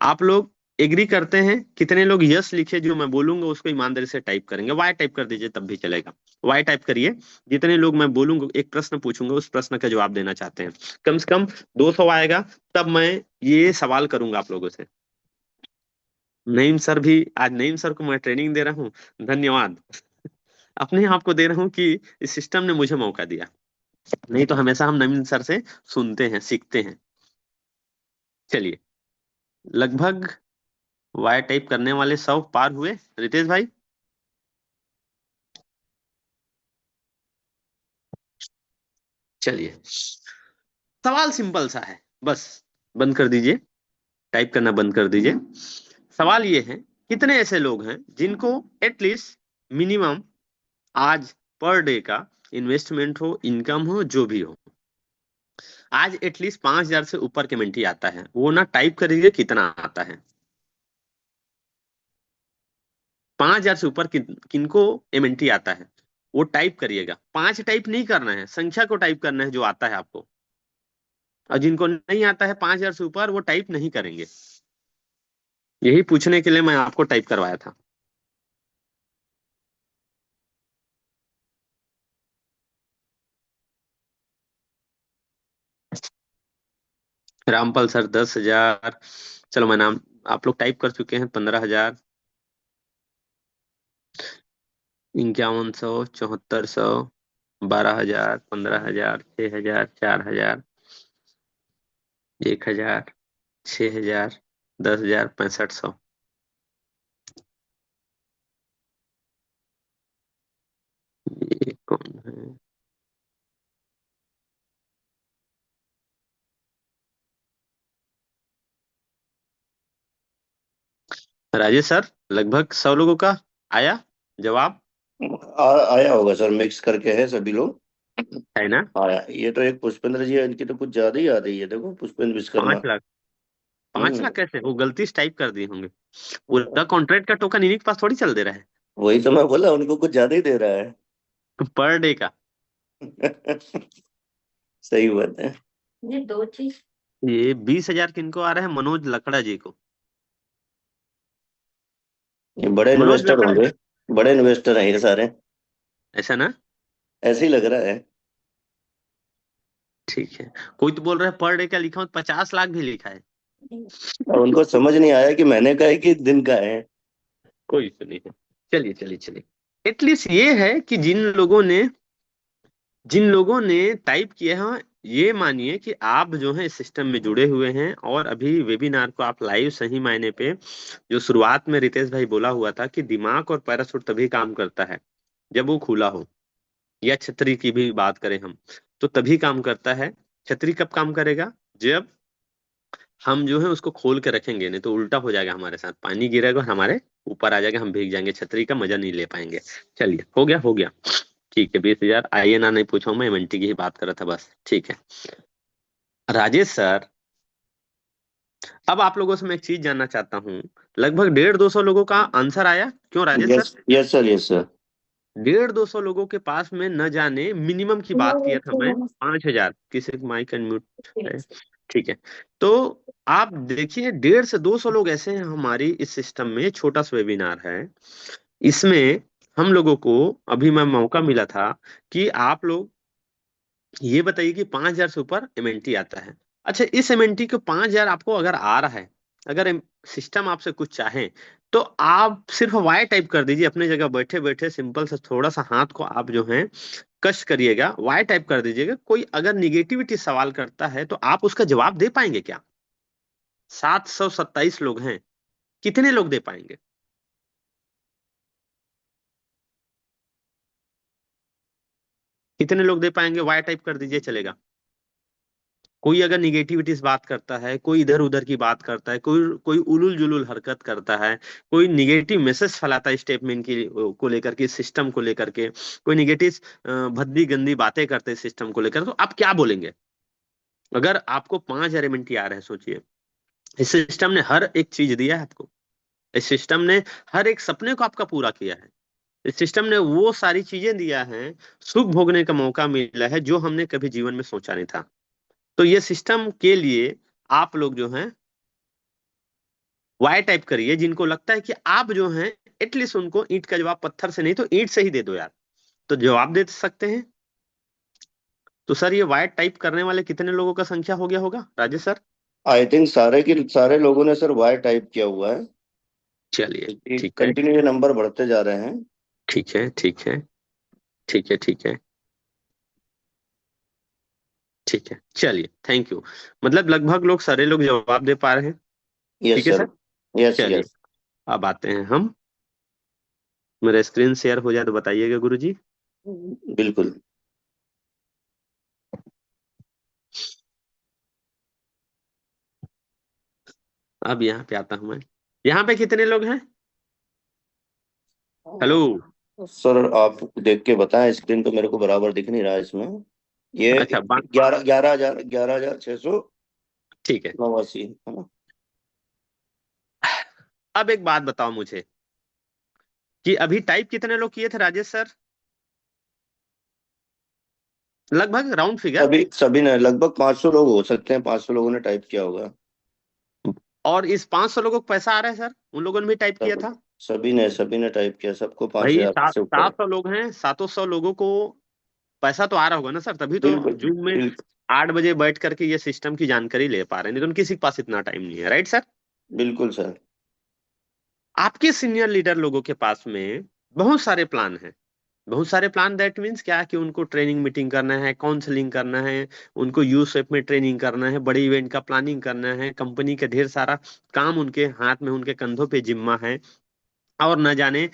आप लोग एग्री करते हैं? कितने लोग यस लिखे, जो मैं बोलूंगा उसको ईमानदारी से टाइप करेंगे? वाई टाइप कर दीजिए तब भी चलेगा, वाई टाइप करिए। जितने लोग मैं बोलूंगा, एक प्रश्न पूछूंगा, उस प्रश्न का जवाब देना चाहते हैं, कम से कम 200 आएगा, तब मैं ये सवाल करूंगा आप लोगों से। नईम सर भी, आज नईम सर को मैं ट्रेनिंग दे रहा हूँ, धन्यवाद। अपने आप को दे रहा हूँ कि इस सिस्टम ने मुझे मौका दिया, नहीं तो हमेशा हम नवीन सर से सुनते हैं, सीखते हैं। चलिए, लगभग वाई टाइप करने वाले 100 पार हुए रितेश भाई। चलिए, सवाल सिंपल सा है, बस बंद कर दीजिए, टाइप करना बंद कर दीजिए। सवाल ये है, कितने ऐसे लोग हैं जिनको एटलीस्ट मिनिमम आज पर डे का इन्वेस्टमेंट हो, इनकम हो, जो भी हो, आज एटलीस्ट 5,000 से ऊपर के मिनट ही आता है? वो ना टाइप करिए कितना आता है। 5,000 से ऊपर किनको एमएनटी आता है, वो टाइप करिएगा। 5 टाइप नहीं करना है, संख्या को टाइप करना है जो आता है आपको। और जिनको नहीं आता है 5,000 से ऊपर, वो टाइप नहीं करेंगे। यही पूछने के लिए मैं आपको टाइप करवाया था। रामपाल सर 10,000। चलो मैं नाम, आप लोग टाइप कर चुके हैं 15,000, 5100, 7400, 12,000, 15,000, 6,000, 4,000, 1,000, 6,000, 10,000, 6500। ये कौन है? राजेश सर, लगभग 100 लोगों का आया जवाब? आया होगा सर, मिक्स करके है सभी लोग। है ना? आया। ये तो एक पुष्पेंद्र जी है, इनकी तो कुछ ज्यादा ही आ रही है, देखो पुष्पेंद्र विश्वकर्मा। 5 लाख? 5 लाख हम्म। कैसे? वो गलती से टाइप कर दिए होंगे। पूरा कॉन्ट्रैक्ट का टोकन इन्हीं के पास थोड़ी चल दे रहा है। वही तो मैं बोला, उनको कुछ ज्यादा ही दे रहा है। पर डे का। सही बात है। ये 20,000 किनको आ रहा है? मनोज लकड़ा जी को। ये बड़े मनोज इन्वेस्टर लकड़ा जी, होंगे, बड़े इन्वेस्टर हैं ये सारे। ऐसा ना? ऐसे ही लग रहा है। ठीक है। कोई तो बोल रहा है पर डे का लिखा हो, 50 लाख भी लिखा है। अब उनको समझ नहीं आया कि महीने का है कि दिन का है। कोई तो नहीं है। चलिए चलिए चलिए। एटलीस्ट ये है कि जिन लोगों ने टाइप किया है, ये मानिए कि आप जो है इस सिस्टम में जुड़े हुए हैं, और अभी वेबिनार को आप लाइव सही मायने पे, जो शुरुआत में रितेश भाई बोला हुआ था कि दिमाग और पैराशूट तभी काम करता है जब वो खुला हो, या छतरी की भी बात करें हम, तो तभी काम करता है। छतरी कब काम करेगा? जब हम जो है उसको खोल के रखेंगे, नहीं तो उल्टा हो जाएगा हमारे साथ, पानी गिरेगा और हमारे ऊपर आ जाएगा, हम भीग जाएंगे, छतरी का मजा नहीं ले पाएंगे। चलिए, हो गया हो गया। ठीक है, 20,000 आइए ना, नहीं पूछा हूं मैं, एमएनटी की ही बात कर रहा था बस। ठीक है राजेश सर, अब आप लोगों से मैं एक चीज जानना चाहता हूँ। लगभग 150-200 लोगों का आंसर आया क्यों Rajesh yes sir? Yes sir, yes sir. 150-200 लोगों के पास में न जाने मिनिमम की बात किया था मैं 5,000। किसी माइक अनम्यूट है? ठीक है। तो आप देखिए, 150 से 200 लोग ऐसे हैं हमारी इस सिस्टम में, छोटा सा वेबिनार है इसमें। हम लोगों को अभी मैं मौका मिला था कि आप लोग ये बताइए कि 5,000 से ऊपर एमएनटी आता है। अच्छा, इस एमएनटी को 5,000 आपको अगर आ रहा है, अगर सिस्टम आपसे कुछ चाहे, तो आप सिर्फ वाई टाइप कर दीजिए अपने जगह बैठे बैठे, सिंपल से थोड़ा सा हाथ को आप जो है कश करिएगा, वाई टाइप कर दीजिएगा। कोई अगर निगेटिविटी सवाल करता है तो आप उसका जवाब दे पाएंगे क्या? 727 लोग हैं, कितने लोग दे पाएंगे? कितने लोग दे पाएंगे? वाई टाइप कर दीजिए, चलेगा। कोई अगर निगेटिविटी बात करता है, कोई इधर उधर की बात करता है, कोई कोई उलूल जुलूल हरकत करता है, कोई निगेटिव मैसेज फैलाता है स्टेटमेंट की को लेकर के, सिस्टम को लेकर के, कोई निगेटिव भद्दी गंदी बातें करते हैं सिस्टम को लेकर, तो आप क्या बोलेंगे? अगर आपको 5,000 एमएनटी आ रहे हैं, सोचिए, इस सिस्टम ने हर एक चीज दिया है आपको। इस सिस्टम ने हर एक सपने को आपका पूरा किया है। इस सिस्टम ने वो सारी चीजें दिया है, सुख भोगने का मौका मिला है जो हमने कभी जीवन में सोचा नहीं था। तो ये सिस्टम के लिए आप लोग जो हैं वाई टाइप करिए, जिनको लगता है कि आप जो हैं एटलीस्ट उनको ईंट का जवाब पत्थर से नहीं तो ईंट से ही दे दो यार, तो जवाब दे सकते हैं। तो सर, ये वाई टाइप करने वाले कितने लोगों का संख्या हो गया होगा राजेश सर? आई थिंक सारे के सारे लोगों ने सर वाई टाइप किया हुआ है, चलिए क्योंकि ठीक है कंटिन्यू ये नंबर बढ़ते जा रहे हैं। ठीक है ठीक है ठीक है ठीक है ठीक है। चलिए, थैंक यू। मतलब लगभग लोग, सारे लोग जवाब दे पा रहे हैं। यस ठीक है सर। सर। यस चलिए, यस। अब आते हैं हम। मेरा स्क्रीन शेयर हो जाए तो बताइएगा गुरुजी। बिल्कुल। अब यहाँ पे आता हूं मैं। यहाँ पे कितने लोग हैं? हेलो? सर आप देख के बताएं, स्क्रीन तो मेरे को बराबर दिख नहीं रहा है इसमें। ये अच्छा, 11,689। ठीक है। है ना? अब एक बात बताओ मुझे कि अभी टाइप कितने लोग किए थे राजेश सर? लगभग राउंड फिगर। सभी सभी ने लगभग 500 लोग हो सकते हैं, 500 लोगों ने टाइप किया होगा। और इस 500 लोगों को पैसा आ रहा है सर? उन लोगों ने भी टाइप किया सब था? सभी ने टाइप किया, सबको पांच भाई, हजार सात से ऊपर। 700 लोग हैं, 700 लोगों को पैसा तो आ रहा होगा ना सर, तभी तो बिल्कुल जूम में बिल्कुल। 8 बजे बैठ करके ये सिस्टम की जानकारी ले पा रहे हैं, नहीं तो किसी के पास इतना टाइम नहीं है, राइट सर? बिल्कुल सर। आपके सीनियर लीडर लोगों के पास में बहुत सारे प्लान हैं। बहुत सारे प्लान, दैट मीन्स क्या, कि उनको ट्रेनिंग मीटिंग करना है, काउंसलिंग करना है, उनको यू शेप में ट्रेनिंग करना है, बड़े इवेंट का प्लानिंग करना है, कंपनी का ढेर सारा काम उनके हाथ में, उनके कंधों पे जिम्मा है। और न जाने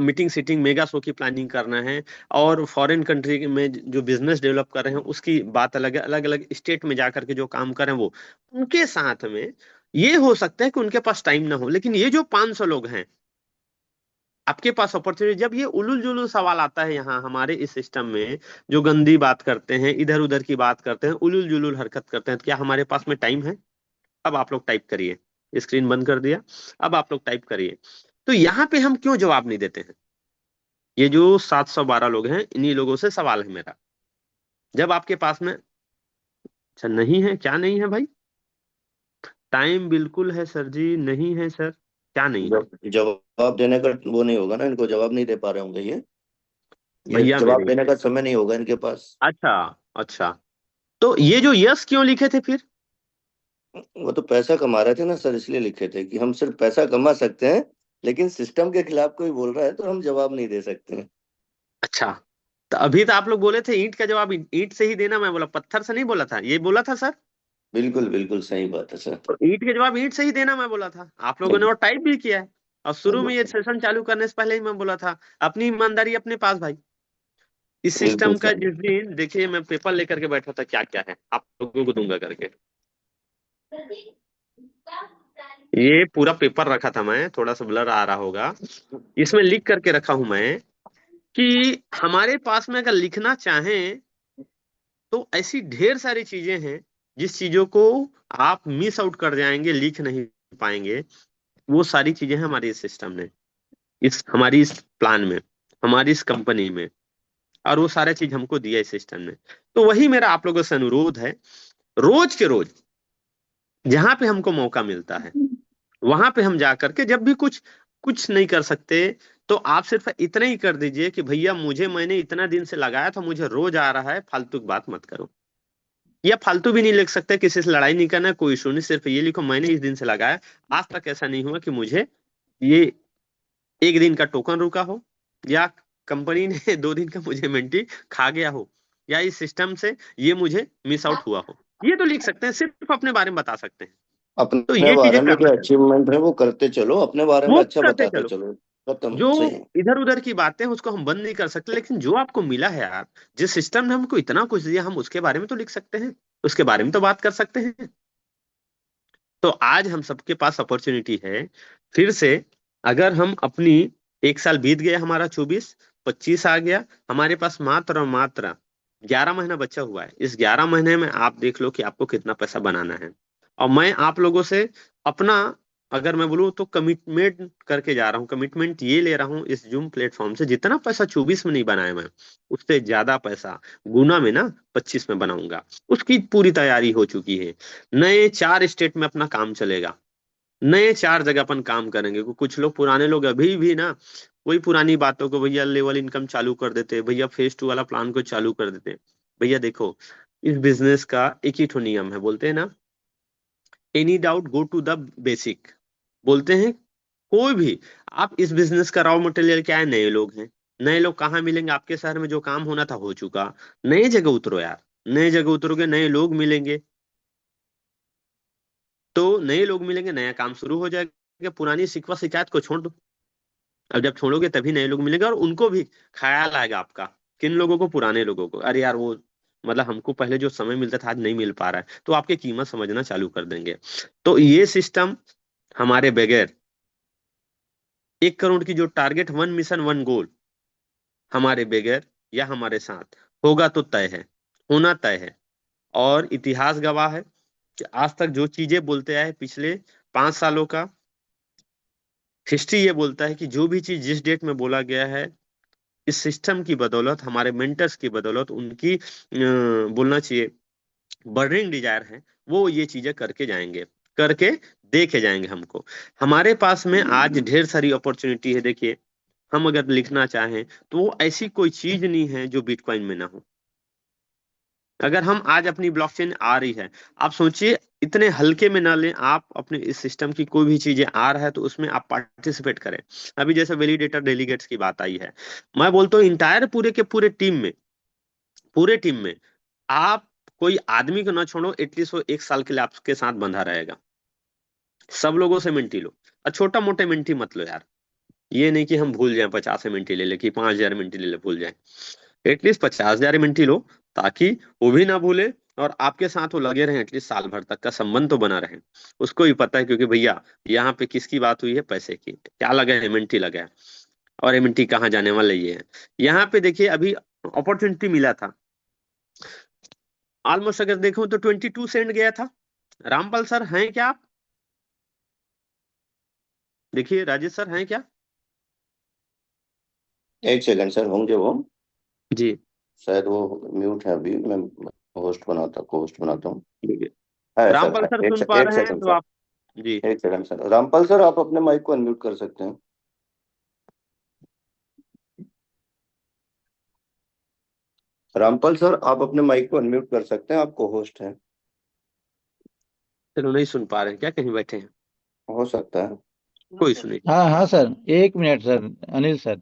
मीटिंग सीटिंग मेगा शो की प्लानिंग करना है, और फॉरेन कंट्री में जो बिजनेस डेवलप कर रहे हैं उसकी बात अलग है, अलग अलग स्टेट में जाकर के जो काम कर रहे हैं वो उनके साथ में। ये हो सकता है कि उनके पास टाइम ना हो, लेकिन ये जो 500 लोग हैं, आपके पास अपॉर्चुनिटी, जब ये उलूल जुलूल सवाल आता है यहाँ हमारे इस सिस्टम में, जो गंदी बात करते हैं, इधर उधर की बात करते हैं, उलूल जुलूल हरकत करते हैं, तो क्या हमारे पास में टाइम है? अब आप लोग टाइप करिए, स्क्रीन बंद कर दिया, अब आप लोग टाइप करिए। तो यहाँ पे हम क्यों जवाब नहीं देते हैं? ये जो 712 लोग हैं, इन्हीं लोगों से सवाल है मेरा। जब आपके पास में, अच्छा नहीं है, क्या नहीं है भाई? टाइम बिल्कुल है सर जी, नहीं है सर, क्या नहीं है? जवाब देने का वो नहीं होगा ना, इनको जवाब नहीं दे पा रहे होंगे ये भैया जवाब मेरे, देने का समय नहीं होगा इनके पास। अच्छा अच्छा, तो ये जो यस क्यों लिखे थे फिर? वो तो पैसा कमा रहे थे ना सर, इसलिए लिखे थे कि हम सिर्फ पैसा कमा सकते हैं, लेकिन सिस्टम के खिलाफ कोई बोल रहा है तो हम जवाब नहीं दे सकते हैं। अच्छा, तो अभी तो आप लोग बोले थे ईंट का जवाब ईंट से ही देना, मैं बोला पत्थर से नहीं बोला था, ये बोला था सर? बिल्कुल बिल्कुल सही बात है सर। तो ईंट के जवाब ईंट से ही देना मैं बोला था, आप लोगों ने और टाइप भी किया है। और शुरू में ये सेशन चालू करने से पहले ही मैं बोला था, अपनी ईमानदारी अपने पास भाई। इस बिल्कुल सिस्टम का सर। जिस दिन देखिए मैं पेपर लेकर के बैठा था, क्या क्या है आप लोगों को दूंगा करके, ये पूरा पेपर रखा था मैं, थोड़ा सा ब्लर आ रहा होगा, इसमें लिख करके रखा हूं मैं कि हमारे पास में अगर लिखना चाहें तो ऐसी ढेर सारी चीजें हैं जिस चीजों को आप मिस आउट कर जाएंगे, लिख नहीं पाएंगे। वो सारी चीजें हैं हमारे इस सिस्टम में, इस हमारी इस प्लान में, हमारी इस कंपनी में, और वो सारा चीज हमको दिया इस सिस्टम ने। तो वही मेरा आप लोगों से अनुरोध है, रोज के रोज जहां पे हमको मौका मिलता है वहां पे हम जा करके, जब भी कुछ कुछ नहीं कर सकते तो आप सिर्फ इतना ही कर दीजिए कि भैया मुझे, मैंने इतना दिन से लगाया था, मुझे रोज आ रहा है, फालतू की बात मत करो। या फालतू भी नहीं लिख सकते, किसी से लड़ाई नहीं करना, कोई इशू नहीं, सिर्फ ये लिखो मैंने इस दिन से लगाया, आज तक ऐसा नहीं हुआ कि मुझे ये एक दिन का टोकन रुका हो, या कंपनी ने 2 दिन का मुझे मेंटी खा गया हो, या इस सिस्टम से ये मुझे मिस आउट हुआ हो। ये तो लिख सकते हैं, सिर्फ अपने बारे में बता सकते हैं। तो अपने ये चीजें बारे में करना जो चाहिए, अचीवमेंट है वो करते चलो, अपने बारे में वो अच्छा करते बताते चलो। चलो। खत्म, जो सही है। इधर उधर की बातें हैं उसको हम बंद नहीं कर सकते, लेकिन जो आपको मिला है यार, जिस सिस्टम ने हमको इतना कुछ दिया, हम उसके बारे में तो लिख सकते हैं, उसके बारे में तो बात कर सकते हैं। तो आज हम सबके पास अपॉर्चुनिटी है फिर से। अगर हम अपनी, एक साल बीत गया हमारा, 24 25 आ गया, हमारे पास मात्र और मात्र 11 महीना बचा हुआ है। इस 11 महीने में आप देख लो कि आपको कितना पैसा बनाना है। और मैं आप लोगों से अपना, अगर मैं बोलूँ तो कमिटमेंट करके जा रहा हूँ, कमिटमेंट ये ले रहा हूँ इस जूम प्लेटफॉर्म से, जितना पैसा 24 में नहीं बनाया मैं, उससे ज्यादा पैसा गुना में ना 25 में बनाऊंगा। उसकी पूरी तैयारी हो चुकी है। नए 4 स्टेट में अपना काम चलेगा, नए 4 जगह अपन काम करेंगे। कुछ लोग, पुराने लोग अभी भी ना वही पुरानी बातों को, भैया लेवल इनकम चालू कर देते, भैया फेज 2 वाला प्लान को चालू कर देते। भैया देखो, इस बिजनेस का एक ही ठो नियम है, बोलते हैं ना, any doubt go to the basic. बोलते हैं कोई भी, आप इस बिजनेस का रॉ मटेरियल क्या है? नए लोग हैं। नए लोग कहाँ मिलेंगे? आपके शहर में जो काम होना था हो चुका, नए जगह उतरो यार, नए जगह उतरोगे नए लोग मिलेंगे, तो नए लोग मिलेंगे, नया काम शुरू हो जाएगा, पुरानी शिकवा शिकायत को छोड़ दो। अब जब छोड़ोगे तभी नए लोग मिलेंगे, और उनको भी ख्याल आएगा आपका। किन लोगों को? पुराने लोगों को, अरे यार वो, मतलब हमको पहले जो समय मिलता था आज नहीं मिल पा रहा है, तो आपकी कीमत समझना चालू कर देंगे। तो ये सिस्टम हमारे बगैर, 1 करोड़ की जो टारगेट, 1 मिशन 1 गोल, हमारे बगैर या हमारे साथ होगा तो तय है, होना तय है। और इतिहास गवाह है कि आज तक जो चीजें बोलते आए पिछले 5 सालों का हिस्ट्री ये बोलता है कि जो भी चीज जिस डेट में बोला गया है, इस सिस्टम की बदौलत, हमारे मेंटर्स की बदौलत, उनकी बोलना चाहिए बर्निंग डिजायर है, वो ये चीजें करके जाएंगे, करके देखे जाएंगे हमको। हमारे पास में आज ढेर सारी अपॉर्चुनिटी है। देखिए, हम अगर लिखना चाहें तो वो ऐसी कोई चीज नहीं है जो बिटकॉइन में ना हो। अगर हम आज अपनी ब्लॉकचेन आ रही है, आप सोचिए, इतने हल्के में ना लें आप अपने इस सिस्टम की, कोई भी चीजें आ रहा है तो उसमें आप पार्टिसिपेट करें। अभी जैसे वैलिडेटर डेलीगेट्स की बात आई है, मैं बोलता हूँ इंटायर पूरे के पूरे टीम में, पूरे टीम में आप कोई आदमी को ना छोड़ो, एटलीस्ट वो 1 साल के लिए आपके साथ बंधा रहेगा। सब लोगों से मिनटी लो, और छोटा मोटे मिनटी मत लो यार। ये नहीं कि हम भूल जाएं, 50 मिनटी ले ले, कि 5,000 मिनटी ले ले, भूल जाएं। एटलीस्ट 50,000 मिनटी लो, ताकि वो भी ना भूले और आपके साथ वो लगे रहे, एटलीस्ट साल भर तक का संबंध तो बना रहे। उसको भी पता है, क्योंकि भैया यहाँ पे किसकी बात हुई है? पैसे की। क्या लगा है? मिनटी लगा है। और एमएनटी कहाँ जाने वाला ये है। यहाँ पे देखिए अभी अपॉर्चुनिटी मिला था, ऑलमोस्ट अगर देखूं तो 22 सेंट गया था। रामपाल सर हैं क्या आप? देखिए राजेश सर हैं क्या? एक सेकंड सर, होंगे वो, जी शायद वो म्यूट है अभी, मैं होस्ट बनाता हूँ। देखिए है सर, रामपाल है। सर सुन पा एक रहे हैं सेकंड तो सर, आप। जी एक सेकंड सर, रामपाल सर आप अपने माइक को अनम्यूट कर सकते हैं। रामपाल सर आप अपने माइक को अनम्यूट कर सकते हैं, आपको होस्ट है। चलो नहीं सुन पा रहे हैं क्या, कहीं बैठे हैं? हो सकता है। कोई सुनिए। हाँ हाँ सर, एक minute sir, Anil sir.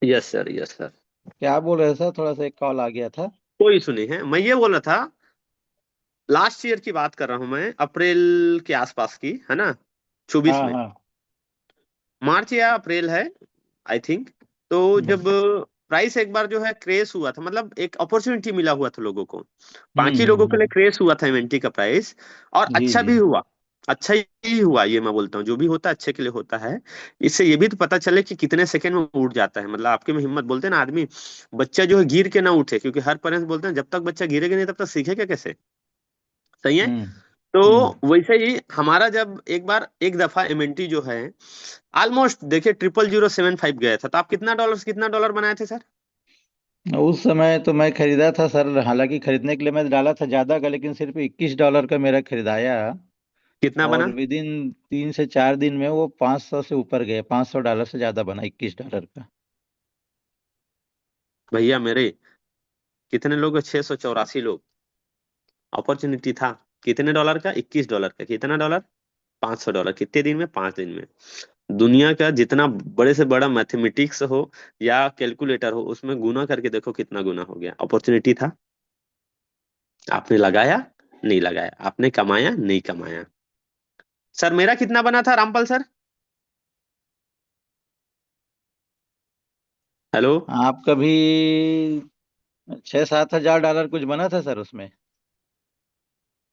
Yes sir, yes sir. क्या बोल रहे हैं सर? थोड़ा सा एक कॉल आ गया था। कोई सुनी है, मैं ये बोल रहा था लास्ट ईयर की बात कर रहा हूं मैं, अप्रैल के आसपास की है ना, 24 हाँ में, हाँ। मार्च या अप्रैल है आई थिंक। तो जब प्राइस एक बार जो है क्रेश हुआ था, मतलब एक अपॉर्चुनिटी मिला हुआ था लोगों को, बाकी लोगों के लिए हम्म। क्रेश हुआ था इवेंटी का प्राइस, और जी अच्छा जी। भी हुआ। अच्छा ही हुआ, ये मैं बोलता हूँ, जो भी होता है अच्छे के लिए होता है। इससे ये भी तो पता चले कि कितने सेकंड में उठ जाता है, मतलब आपके में हिम्मत, बोलते हैं ना आदमी, बच्चा जो है गिर के ना उठे, क्योंकि हर पेरेंट्स बोलते हैं जब तक बच्चा गिरेगा नहीं तब तक सीखेगा कैसे। सही है। हम्म तो हम्म। वैसे ही हमारा जब एक बार एक दफा एमएनटी जो है ऑलमोस्ट देखिए 00,075 गया था, तो आप कितना डॉलर बनाए थे सर? उस समय तो मैं खरीदा था सर, हालांकि खरीदने के लिए मैं डाला था ज्यादा का, लेकिन सिर्फ $21 का मेरा खरीदाया। कितना और बना? विद इन 3 से 4 दिन में वो 500 से ऊपर गए, $500 से ज्यादा बना $21 का। भैया मेरे कितने लोग, 684 लोग। अपॉर्चुनिटी था कितने डॉलर का? $21 का। कितना डॉलर? $500। कितने दिन में? 5 दिन में। दुनिया का जितना बड़े से बड़ा मैथमेटिक्स हो या कैलकुलेटर हो, उसमें गुना करके देखो कितना गुना हो गया। अपॉर्चुनिटी था, आपने लगाया नहीं लगाया, आपने कमाया नहीं कमाया। सर मेरा कितना बना था रामपाल सर? हेलो। आपका भी 6-7 हजार डॉलर कुछ बना था सर उसमें।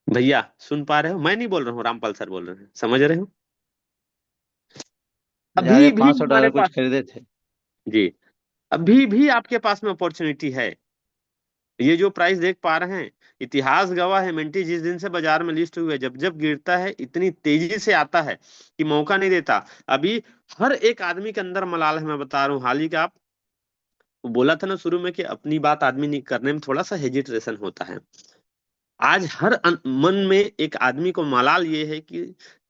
भैया सुन पा रहे हो? मैं नहीं बोल रहा हूँ, रामपाल सर बोल रहे हैं, समझ रहे हो? ज्यादा अभी भी पाँच सौ हमारे डॉलर पास, कुछ खरीदे थे। जी, अभी भी आपके पास में अपॉर्चुनिटी है। ये जो प्राइस देख पा रहे हैं, इतिहास गवाह है, मिंटी जिस दिन से बाजार में लिस्ट हुई है, जब जब गिरता है इतनी तेजी से आता है कि मौका नहीं देता। अभी हर एक आदमी के अंदर मलाल है, मैं बता रहा हूँ। हाल ही का आप बोला था ना शुरू में कि अपनी बात आदमी नहीं करने में थोड़ा सा हेजिटेशन होता है। आज हर मन में एक आदमी को मलाल ये है कि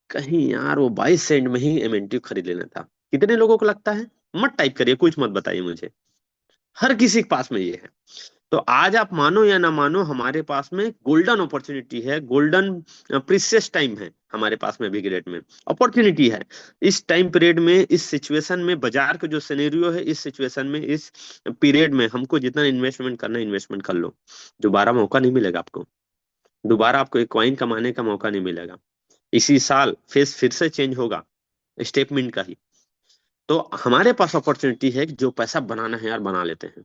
कहीं यार वो 22 सेंट में ही एमएनटी खरीद लेना था। कितने लोगों को लगता है? मत टाइप करिए, कुछ मत बताइए मुझे, हर किसी के पास में ये है। तो आज आप मानो या ना मानो, हमारे पास में गोल्डन अपॉर्चुनिटी है, गोल्डन प्रीशियस टाइम है हमारे पास में, बिग रेट में अपॉर्चुनिटी है। इस टाइम पीरियड में, इस सिचुएशन में, बाजार का जो सिनेरियो है, इस सिचुएशन में, इस पीरियड में हमको जितना इन्वेस्टमेंट करना है इन्वेस्टमेंट कर लो। दोबारा मौका नहीं मिलेगा आपको, दोबारा आपको एक कॉइन कमाने का मौका नहीं मिलेगा। इसी साल फेस फिर से चेंज होगा, स्टेटमेंट का ही। तो हमारे पास अपॉर्चुनिटी है कि जो पैसा बनाना है यार बना लेते हैं।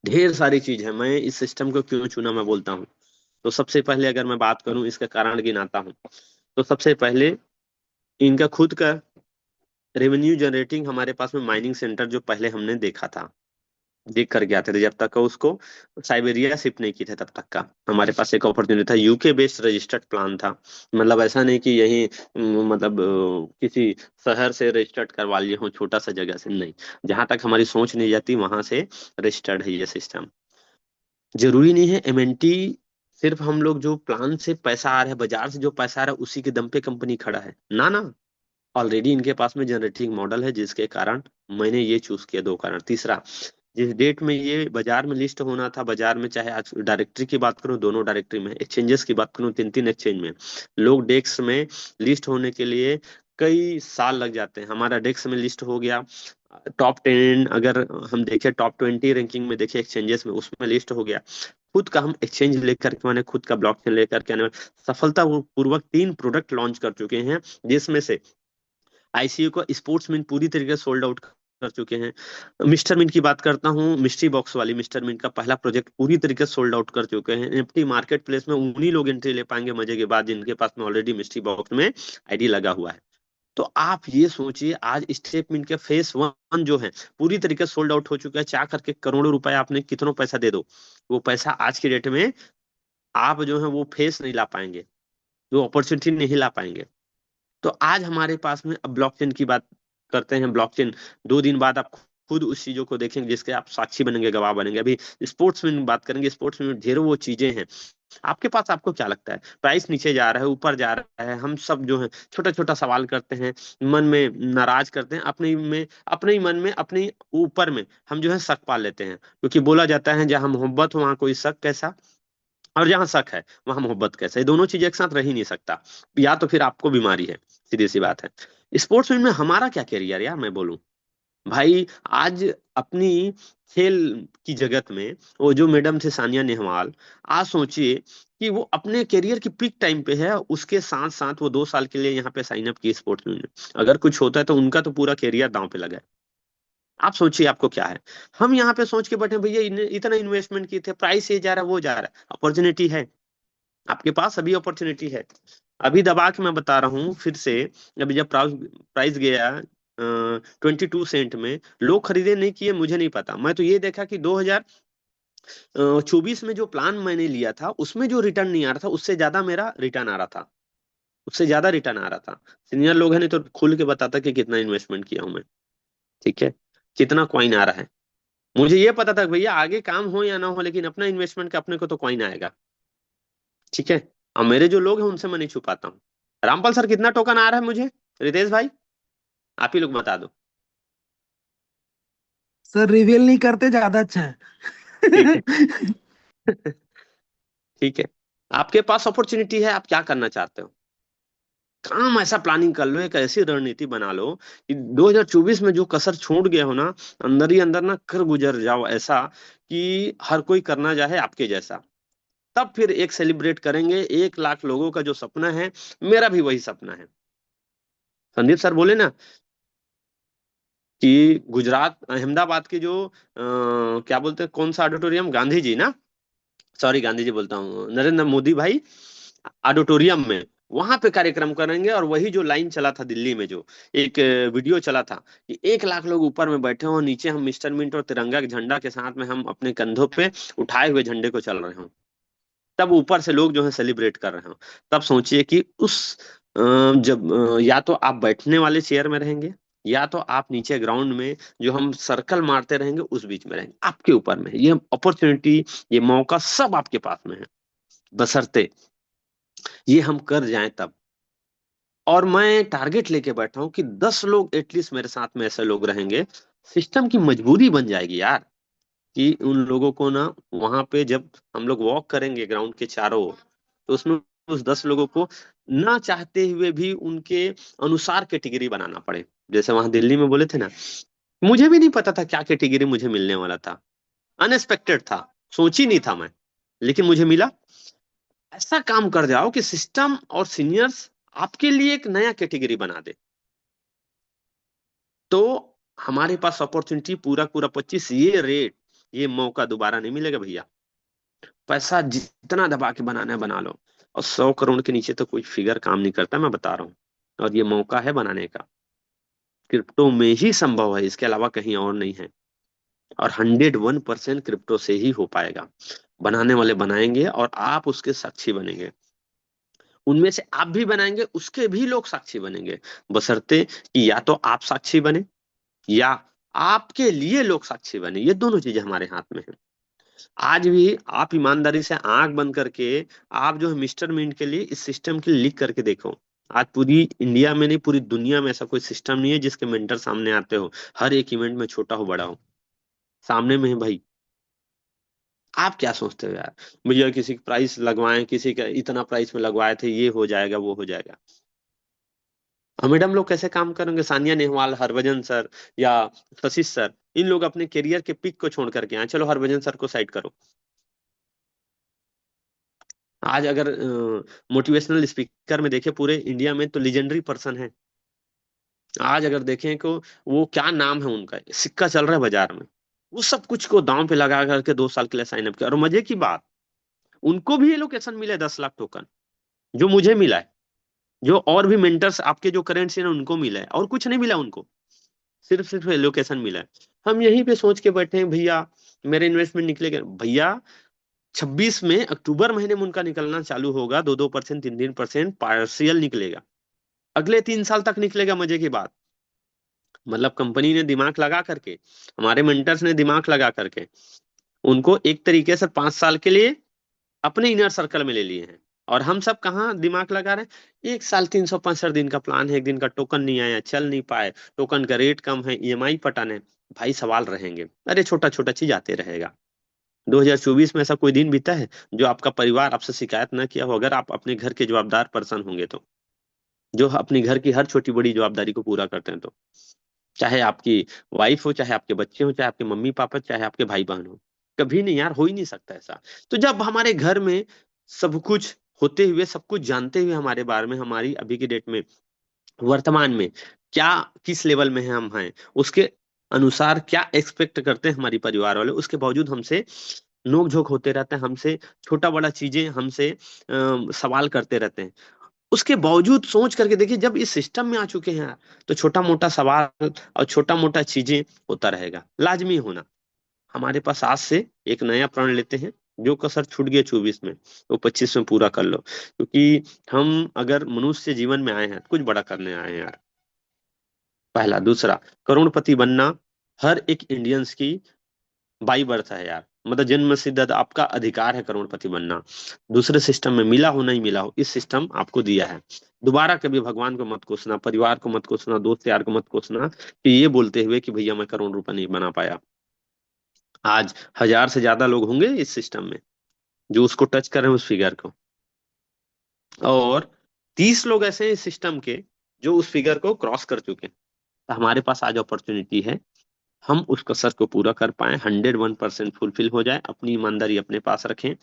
ढेर सारी चीज है। मैं इस सिस्टम को क्यों चुना मैं बोलता हूँ। तो सबसे पहले अगर मैं बात करूं, इसका कारण गिनाता हूं, तो सबसे पहले इनका खुद का रेवेन्यू जनरेटिंग, हमारे पास में माइनिंग सेंटर जो पहले हमने देखा था, देख करके आते थे, जब तक का उसको साइबेरिया शिफ्ट नहीं किए थे तब तक का हमारे पास एक अपॉर्चुनिटी था। यूके बेस्ड रजिस्टर्ड प्लान था, मतलब ऐसा नहीं कि यही मतलब किसी शहर से रजिस्टर्ड करवा लिए हो, छोटा सा जगह से नहीं। जहां तक हमारी सोच नहीं जाती वहां से रजिस्टर्ड है ये सिस्टम। जरूरी नहीं है एमएनटी सिर्फ हम लोग जो प्लान से पैसा आ रहा है, बाजार से जो पैसा आ रहा है उसी के दम पे कंपनी खड़ा है, ना ना। ऑलरेडी इनके पास में जनरेटिंग मॉडल है, जिसके कारण मैंने ये चूज किया। दो कारण। तीसरा, जिस डेट में ये बाजार में लिस्ट होना था, बाजार में चाहे आज डायरेक्टरी की बात करूं, दोनों डायरेक्टरी में, एक्सचेंजेस की बात करूं, 3 3 एक्सचेंज में, लोग डेस्क में लिस्ट होने के लिए कई साल लग जाते हैं। हमारा डेस्क में लिस्ट हो गया, टॉप 10, अगर हम देखें टॉप 20 रैंकिंग में देखें एक्सचेंजेस में, उसमें लिस्ट हो गया। खुद का हम एक्सचेंज लेकर के, मैंने खुद का ब्लॉकचेन लेकर के आने वाले सफलता पूर्वक 3 प्रोडक्ट लॉन्च कर चुके हैं, जिसमें से आईसीयू को स्पोर्ट्समैन पूरी तरीके से सोल्ड आउट कर चुके हैं। मिस्टर मिंट की बात करता हूँ, मिस्ट्री बॉक्स वाली मिस्टर मिंट का पहला प्रोजेक्ट पूरी तरीके से सोल्ड आउट कर चुके हैं। निफ्टी मार्केट प्लेस में उन्हीं लोग एंट्री ले पाएंगे मजे के बाद जिनके पास में ऑलरेडी मिस्ट्री बॉक्स में आईडी लगा हुआ है। तो आप ये सोचिए, आज स्टेप मिल के फेस 1 जो है पूरी तरीके से सोल्ड आउट हो चुका है। चाह करके करोड़ों रुपए आपने कितनों पैसा दे दो, वो पैसा आज की डेट में आप जो है वो फेस नहीं ला पाएंगे, वो अपॉर्चुनिटी नहीं ला पाएंगे। तो आज हमारे पास में, अब ब्लॉकचेन की बात करते हैं। ब्लॉकचेन 2 दिन बाद आप खुद उस चीजों को देखेंगे जिसके आप साक्षी बनेंगे, गवाह बनेंगे। अभी स्पोर्ट्स में बात करेंगे, स्पोर्ट्स में ढेरों वो चीजें हैं आपके पास। आपको क्या लगता है, प्राइस नीचे जा रहा है ऊपर जा रहा है, हम सब जो है छोटा छोटा सवाल करते हैं, मन में नाराज करते हैं, अपने ही मन में, अपने ऊपर में हम जो है शक पाल लेते हैं। क्योंकि बोला जाता है जहां मोहब्बत हो वहां कोई शक कैसा, और जहां शक है वहां मोहब्बत कैसे, ये दोनों चीजें एक साथ रह ही नहीं सकता। या तो फिर आपको बीमारी है, सीधी सी बात है। स्पोर्ट्स में हमारा क्या करियर यार, मैं बोलूं भाई, आज अपनी खेल की जगत में वो जो मैडम थे सानिया नेहवाल, आज सोचिए कि वो अपने करियर की पीक टाइम पे है, उसके साथ साथ वो 2 साल के लिए यहाँ पे साइन अप की स्पोर्ट्स में। अगर कुछ होता है तो उनका तो पूरा करियर दांव पे लगा है। आप सोचिए आपको क्या है। हम यहाँ पे सोच के बैठे भैया इतना इन्वेस्टमेंट किए थे, प्राइस ये जा रहा है वो जा रहा है। अपॉर्चुनिटी है आपके पास, अभी अपॉर्चुनिटी है। अभी दबा के मैं बता रहा हूँ फिर से, अभी जब प्राइस प्राइस गया 22 सेंट में, लोग खरीदे नहीं किए मुझे नहीं पता। मैं तो ये देखा कि 2024 में जो प्लान मैंने लिया था उसमें जो रिटर्न नहीं आ रहा था, उससे ज्यादा मेरा रिटर्न आ रहा था, उससे ज्यादा रिटर्न आ रहा था। सीनियर लोग हैं नहीं तो खुल के बताता कि कितना इन्वेस्टमेंट किया हूं मैं, ठीक है, कितना कॉइन आ रहा है। मुझे ये पता था कि भैया आगे काम हो या ना हो, लेकिन अपना इन्वेस्टमेंट का अपने को तो कॉइन आएगा, ठीक है। और मेरे जो लोग हैं उनसे मैं नहीं छुपाता हूँ। रामपाल सर कितना टोकन आ रहा है मुझे, रितेश भाई आप ही लोग बता दो। सर रिवील नहीं करते, ज्यादा अच्छा ठीक है। है। ठीक है, आपके पास अपॉर्चुनिटी है, आप क्या करना चाहते हो, काम ऐसा प्लानिंग कर लो, एक ऐसी रणनीति बना लो कि 2024 में जो कसर छूट गया हो ना, अंदर ही अंदर ना कर गुजर जाओ, ऐसा कि हर कोई करना चाहे आपके जैसा। तब फिर एक सेलिब्रेट करेंगे 1 लाख लोगों का जो सपना है, मेरा भी वही सपना है। संदीप सर बोले ना कि गुजरात अहमदाबाद के जो क्या बोलते हैं, कौन सा ऑडिटोरियम, गांधी जी ना, सॉरी गांधी जी बोलता हूँ, नरेंद्र मोदी भाई ऑडिटोरियम में, वहां पे कार्यक्रम करेंगे। और वही जो लाइन चला था दिल्ली में, जो एक वीडियो चला था कि 1 लाख लोग ऊपर में बैठे हों, नीचे हम मिस्टर मिंट और तिरंगा के झंडा के साथ में हम अपने कंधों पे उठाए हुए झंडे को चल रहे हों, तब ऊपर से लोग जो है सेलिब्रेट कर रहे हो। तब सोचिए कि उस जब या तो आप बैठने वाले चेयर में रहेंगे, या तो आप नीचे ग्राउंड में जो हम सर्कल मारते रहेंगे उस बीच में रहेंगे। आपके ऊपर में है। ये अपॉर्चुनिटी, ये मौका सब आपके पास में है, बशर्ते ये हम कर जाएं तब। और मैं टारगेट लेके बैठा हूं कि 10 लोग एटलीस्ट मेरे साथ में ऐसे लोग रहेंगे। सिस्टम की मजबूरी बन जाएगी यार, कि उन लोगों को ना, वहां पे जब हम लोग वॉक करेंगे ग्राउंड के चारों ओर, तो उसमें उस 10 लोगों को ना चाहते हुए भी उनके अनुसार कैटेगरी बनाना पड़े। जैसे वहां दिल्ली में बोले थे ना, मुझे भी नहीं पता था क्या कैटेगरी मुझे मिलने वाला था, अनएक्सपेक्टेड था, सोची नहीं था मैं, लेकिन मुझे मिला। ऐसा काम कर जाओ कि सिस्टम और सीनियर्स आपके लिए एक नया कैटेगरी बना दे, तो हमारे पास अपॉर्चुनिटी पूरा पूरा 25, ये रेट, ये मौका दोबारा नहीं मिलेगा भैया। पैसा जितना दबा के बनाना है बना लो, और 100 करोड़ के नीचे तो कोई फिगर काम नहीं करता, मैं बता रहा हूँ। और ये मौका है बनाने का, क्रिप्टो में ही संभव है, इसके अलावा कहीं और नहीं है। और 101% क्रिप्टो से ही हो पाएगा। बनाने वाले बनाएंगे और आप उसके साक्षी बनेंगे, उनमें से आप भी बनाएंगे, उसके भी लोग साक्षी बनेंगे, बशर्ते कि या तो आप साक्षी बने, या आपके लिए लोग साक्षी बने। ये दोनों चीजें हमारे हाथ में है। आज भी आप ईमानदारी से आंख बंद करके, आप जो है मिस्टर मिंट के लिए इस सिस्टम के लिए लिख करके देखो। आज पूरी इंडिया में नहीं, पूरी दुनिया में ऐसा कोई सिस्टम नहीं है जिसके मेंटर सामने आते हो, हर एक इवेंट में, छोटा हो बड़ा हो, सामने में है भाई। आप क्या सोचते हो यार, भैया किसी का प्राइस लगवाएं, किसी का इतना प्राइस में लगवाए थे, ये हो जाएगा वो हो जाएगा। और मैडम लोग कैसे काम करेंगे, सानिया नेहवाल, हरभजन सर या शशिश सर, इन लोग अपने करियर के पिक को छोड़ करके आए। चलो हरभजन सर को साइड करो, आज अगर मोटिवेशनल स्पीकर में देखें पूरे इंडिया में तो लीजेंडरी पर्सन है। आज अगर देखें को, वो क्या नाम है उनका, सिक्का चल रहा है बाजार में, वो सब कुछ को दांव पे लगा करके 2 साल के लिए साइन अप किया। और मजे की बात, उनको भी एलोकेशन मिले 10 लाख टोकन, जो मुझे मिला है, जो और भी मेंटर्स आपके जो करेंट से ना उनको मिला है, और कुछ नहीं मिला उनको, सिर्फ एलोकेशन मिला है। हम यहीं पे सोच के बैठे हैं भैया मेरे इन्वेस्टमेंट निकलेगा भैया, 26 में अक्टूबर महीने में उनका निकलना चालू होगा, 2-2%, 3-3% पार्शियल निकलेगा, अगले 3 साल तक निकलेगा। मजे की बात, मतलब कंपनी ने दिमाग लगा करके, हमारे मेंटर्स ने दिमाग लगा करके उनको एक तरीके से 5 साल के लिए अपने इनर सर्कल में ले लिए हैं। और हम सब कहाँ दिमाग लगा रहे हैं, 1 साल 365 दिन का प्लान है, एक दिन का टोकन नहीं आया, चल नहीं पाए, टोकन का रेट कम है, ईएमआई पटाने, भाई सवाल रहेंगे। अरे छोटा छोटा चीज आते रहेगा। 2024 में ऐसा कोई दिन बीता है जो आपका परिवार आपसे शिकायत ना किया हो, अगर आप अपने घर के जवाबदार पर्सन होंगे तो, जो अपने घर की हर छोटी बड़ी जवाबदारी को पूरा करते हैं तो, चाहे आपकी वाइफ हो, चाहे आपके बच्चे हो, चाहे आपके मम्मी पापा, चाहे आपके भाई बहन हो। कभी नहीं यार, हो ही नहीं सकता ऐसा। तो जब हमारे घर में सब कुछ होते हुए, सब कुछ जानते हुए हमारे बारे में, हमारी अभी की डेट में, वर्तमान में क्या किस लेवल में है हम हैं, उसके अनुसार क्या एक्सपेक्ट करते हैं हमारी परिवार वाले, उसके बावजूद हमसे नोक झोंक होते रहते हैं, हमसे छोटा बड़ा चीजें हमसे सवाल करते रहते हैं। उसके बावजूद सोच करके देखिए, जब इस सिस्टम में आ चुके हैं यार, तो छोटा मोटा सवाल और छोटा मोटा चीजें होता रहेगा, लाजमी होना। हमारे पास आज से एक नया प्रण लेते हैं, जो कसर छूट गया 24 में वो 25 में पूरा कर लो, क्योंकि हम अगर मनुष्य जीवन में आए हैं तो कुछ बड़ा करने आए हैं यार। पहला, दूसरा, करोड़पति बनना हर एक इंडियंस की बाई बर्थ है यार, मतलब जन्म सिद्ध आपका अधिकार है करोड़पति बनना। दूसरे सिस्टम में मिला हो नहीं मिला हो, इस सिस्टम आपको दिया है। दोबारा कभी भगवान को मत कोसना, परिवार को मत कोसना, दोस्त यार को मत कोसना कि ये बोलते हुए कि भैया मैं करोड़ रुपए नहीं बना पाया। आज 1000 से ज्यादा लोग होंगे इस सिस्टम में जो उसको टच कर रहे हैं, उस फिगर को, और 30 लोग ऐसे हैं इस सिस्टम के जो उस फिगर को क्रॉस कर चुके हैं। तो हमारे पास आज अपॉर्चुनिटी है, हम उस कसर को पूरा कर पाए, 101% फुलफिल हो जाए, अपनी ईमानदारी अपने पास रखें।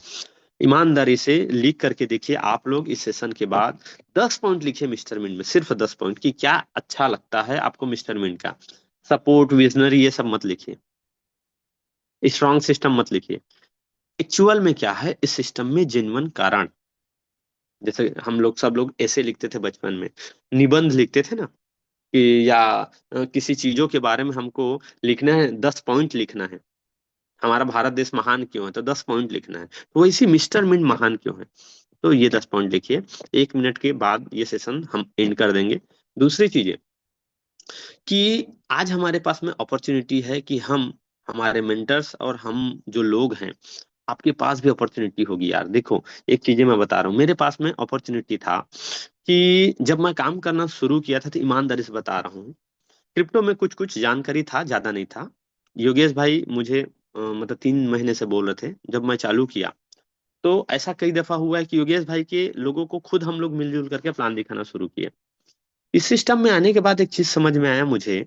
ईमानदारी से लिख करके देखिए आप लोग इस सेशन के बाद 10 पॉइंट लिखिए मिस्टर मिंट में, सिर्फ 10 पॉइंट की क्या अच्छा लगता है आपको मिस्टर मिंट का। सपोर्ट, विजनरी, ये सब मत लिखिए, स्ट्रॉन्ग सिस्टम मत लिखिए। एक्चुअल में क्या है इस सिस्टम में, जेन्युइन कारण। जैसे हम लोग सब लोग ऐसे लिखते थे बचपन में, निबंध लिखते थे ना, कि या किसी चीजों के बारे में हमको लिखना है, 10 पॉइंट लिखना है, हमारा भारत देश महान क्यों है तो 10 पॉइंट लिखना है, तो वैसे मिस्टर मिंट महान क्यों है, तो ये 10 पॉइंट लिखिए। 1 मिनट के बाद ये सेशन हम एंड कर देंगे। दूसरी चीज है कि आज हमारे पास में अपॉर्चुनिटी है कि हम, हमारे मेंटर्स और हम जो लोग हैं, आपके पास भी अपॉर्चुनिटी होगी यार। देखो एक चीजें मैं बता रहा हूँ, मेरे पास में अपॉर्चुनिटी था कि जब मैं काम करना शुरू किया था, तो ईमानदारी से बता रहा हूँ, क्रिप्टो में कुछ कुछ जानकारी था, ज्यादा नहीं था। योगेश भाई मुझे मतलब 3 महीने से बोल रहे थे, जब मैं चालू किया तो ऐसा कई दफा हुआ है कि योगेश भाई के लोगों को खुद हम लोग मिलजुल करके प्लान दिखाना शुरू किए। इस सिस्टम में आने के बाद एक चीज समझ में आया मुझे